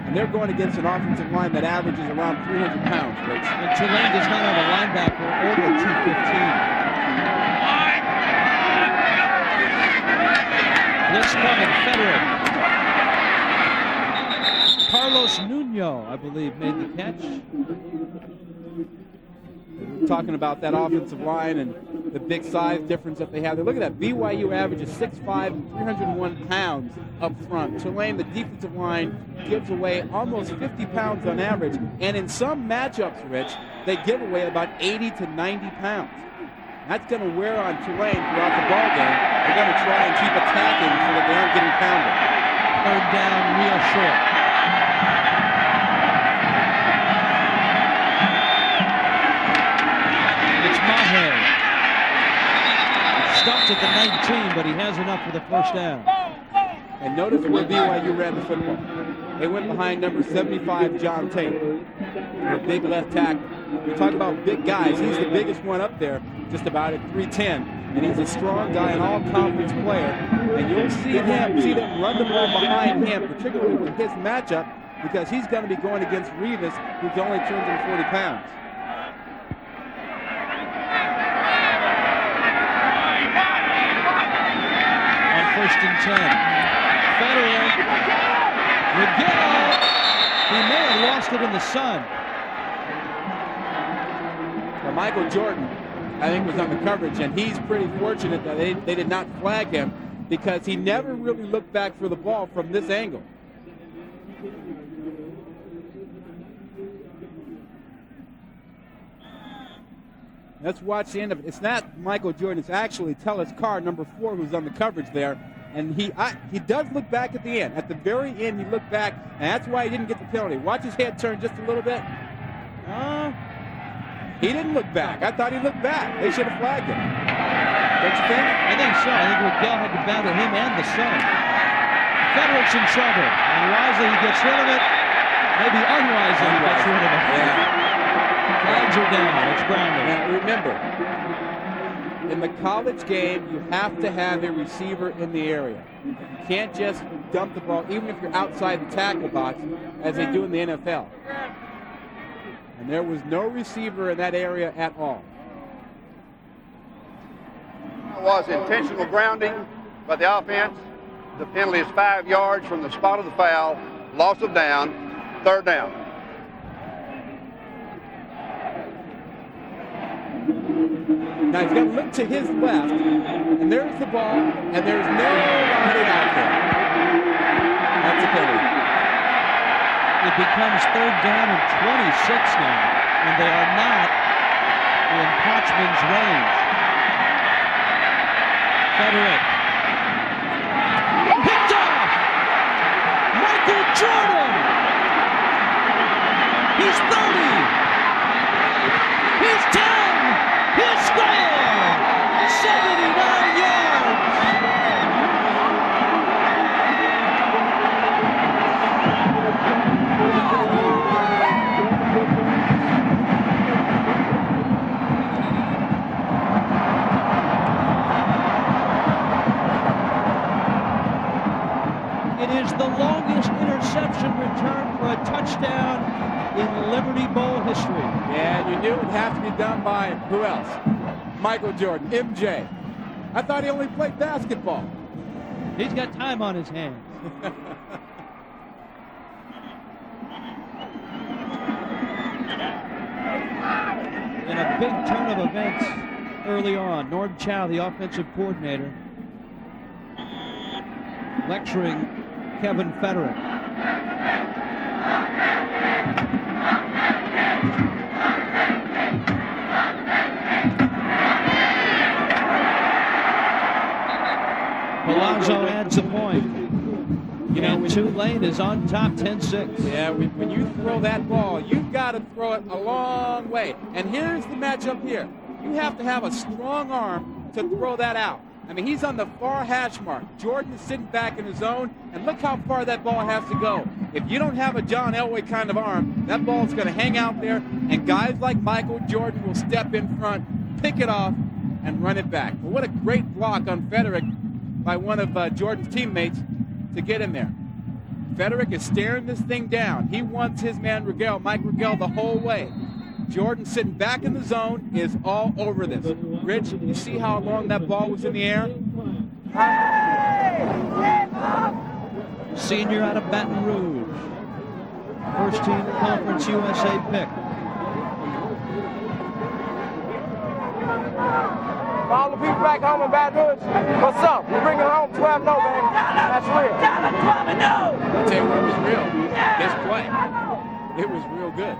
And they're going against an offensive line that averages around 300 pounds, Rich.
And Tulane does not have a linebacker over 215. Blitz coming, Federick. Carlos Nuno, I believe, made the catch.
We're talking about that offensive line and the big size difference that they have. Look at that. BYU averages 6'5", and 301 pounds up front. Tulane, the defensive line, gives away almost 50 pounds on average. And in some matchups, Rich, they give away about 80 to 90 pounds. That's going to wear on Tulane throughout the ball game. They're going to try and keep attacking so that they aren't getting pounded.
Third down, real short. Stumped at the 19, but he has enough for the first down.
And notice where BYU ran the football. They went behind number 75, John Tate, a big left tackle. We talk about big guys. He's the biggest one up there, just about at 310. And he's a strong guy, an all-conference player. And you'll see them run the ball behind him, particularly with his matchup, because he's going to be going against Rivas, who's only 240 pounds.
First and 10. Federick. Rigel. He may have lost it in the sun.
Michael Jordan, I think, was on the coverage, and he's pretty fortunate that they did not flag him because he never really looked back for the ball from this angle. Let's watch the end of it. It's not Michael Jordan. It's actually Tellis Carr, number 4, who's on the coverage there. And he does look back at the end. At the very end, he looked back, and that's why he didn't get the penalty. Watch his head turn just a little bit. He didn't look back. I thought he looked back. They should have flagged him. Don't you think?
I think so. I think Miguel had to battle him and the son. Federer's in trouble. And wisely he gets rid of it. Maybe unwisely he gets rid of it.
Yeah.
Flags are down. It's grounded.
Now, remember, in the college game, you have to have a receiver in the area. You can't just dump the ball, even if you're outside the tackle box, as they do in the NFL. And there was no receiver in that area at all.
It was intentional grounding by the offense. The penalty is 5 yards from the spot of the foul. Loss of down, 3rd down.
Now he's got to look to his left, and there's the ball, and there's nobody out there. That's a penalty.
It becomes 3rd down and 26 now, and they are not in Potchman's range. Frederick. Picked off! Michael Jordan! He's 30! He's 10! His score! 79 yards! It is the longest interception return for a touchdown in Liberty Bowl history.
Yeah, you knew it would have to be done by who else? Michael Jordan, MJ. I thought he only played basketball.
He's got time on his hands. In a big turn of events early on, Norm Chow, the offensive coordinator, lecturing Kevin Federick. Palazzo adds a point. You know, Tulane is on top 10-6.
Yeah, when you throw that ball, you've got to throw it a long way. And here's the matchup here. You have to have a strong arm to throw that out. I mean, he's on the far hash mark. Jordan is sitting back in his zone, and look how far that ball has to go. If you don't have a John Elway kind of arm, that ball's going to hang out there, and guys like Michael Jordan will step in front, pick it off, and run it back. Well, what a great block on Federick by one of Jordan's teammates to get in there. Federick is staring this thing down. He wants his man Mike Rigel, the whole way. Jordan sitting back in the zone is all over this. Rich, you see how long that ball was in the air?
Senior out of Baton Rouge. First team Conference USA pick.
All the people back home in Baton Rouge, what's up? We're bringing home 12-0, baby. That's real.
I'll tell you what was real. His play. It was real good.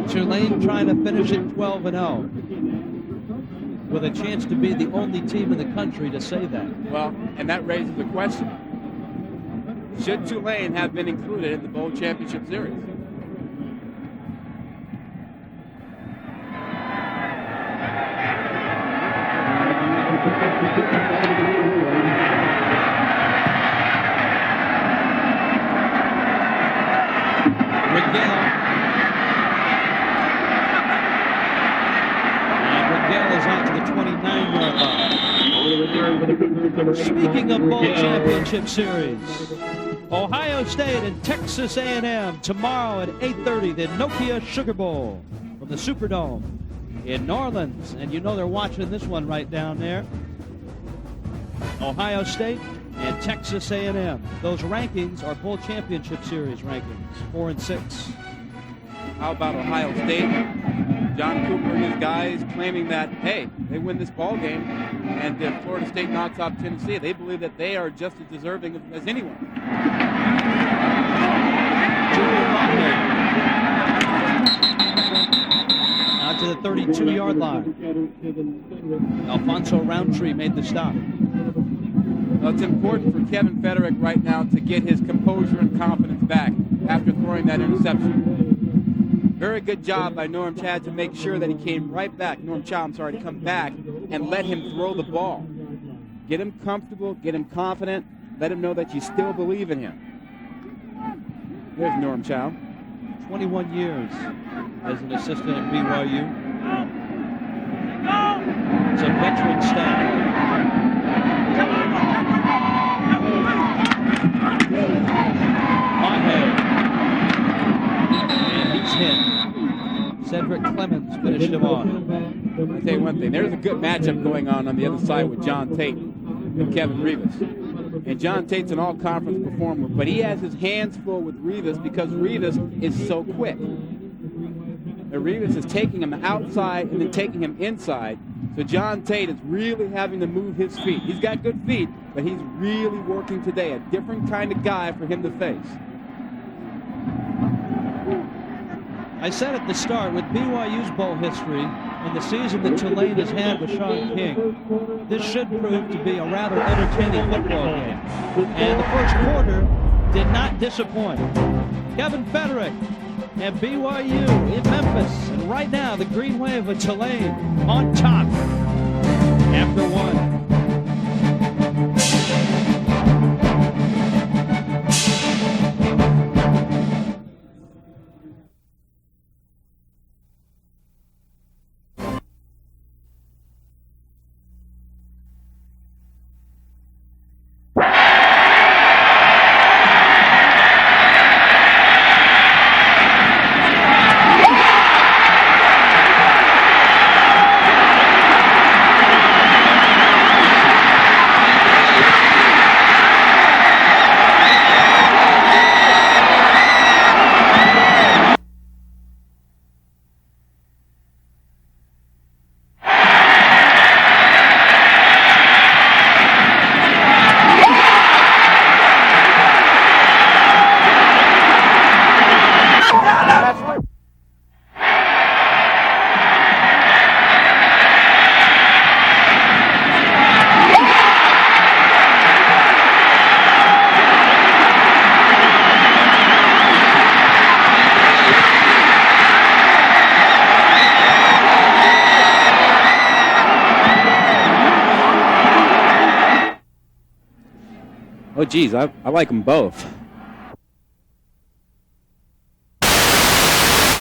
Tulane trying to finish it 12-0 with a chance to be the only team in the country to say that.
Well, and that raises the question. Should Tulane have been included in the Bowl Championship Series?
Speaking of Bowl Championship Series, Ohio State and Texas A&M tomorrow at 8:30, the Nokia Sugar Bowl from the Superdome in New Orleans. And you know they're watching this one right down there. Ohio State and Texas A&M. Those rankings are Bowl Championship Series rankings, 4 and 6.
How about Ohio State? John Cooper and his guys claiming that, hey, they win this ball game, and if Florida State knocks off Tennessee, they believe that they are just as deserving as anyone.
Out to the 32-yard line. Alfonso Roundtree made the stop.
Well, it's important for Kevin Federick right now to get his composure and confidence back after throwing that interception. Very good job by Norm Chow to make sure that he came right back. To come back and let him throw the ball. Get him comfortable, get him confident, let him know that you still believe in him. There's Norm Chow.
21 years as an assistant at BYU. It's a veteran staff. And he's hit. Cedric Clemens finished him off.
I'll tell you one thing, there's a good matchup going on the other side with John Tate and Kevin Revis. And John Tate's an all-conference performer, but he has his hands full with Revis because Revis is so quick. And Revis is taking him outside and then taking him inside. So John Tate is really having to move his feet. He's got good feet, but he's really working today. A different kind of guy for him to face.
I said at the start, with BYU's bowl history and the season that Tulane has had with Sean King, this should prove to be a rather entertaining football game. And the first quarter did not disappoint. Kevin Federick and BYU in Memphis. And right now, the Green Wave of Tulane on top after one.
Oh, geez, I like them both.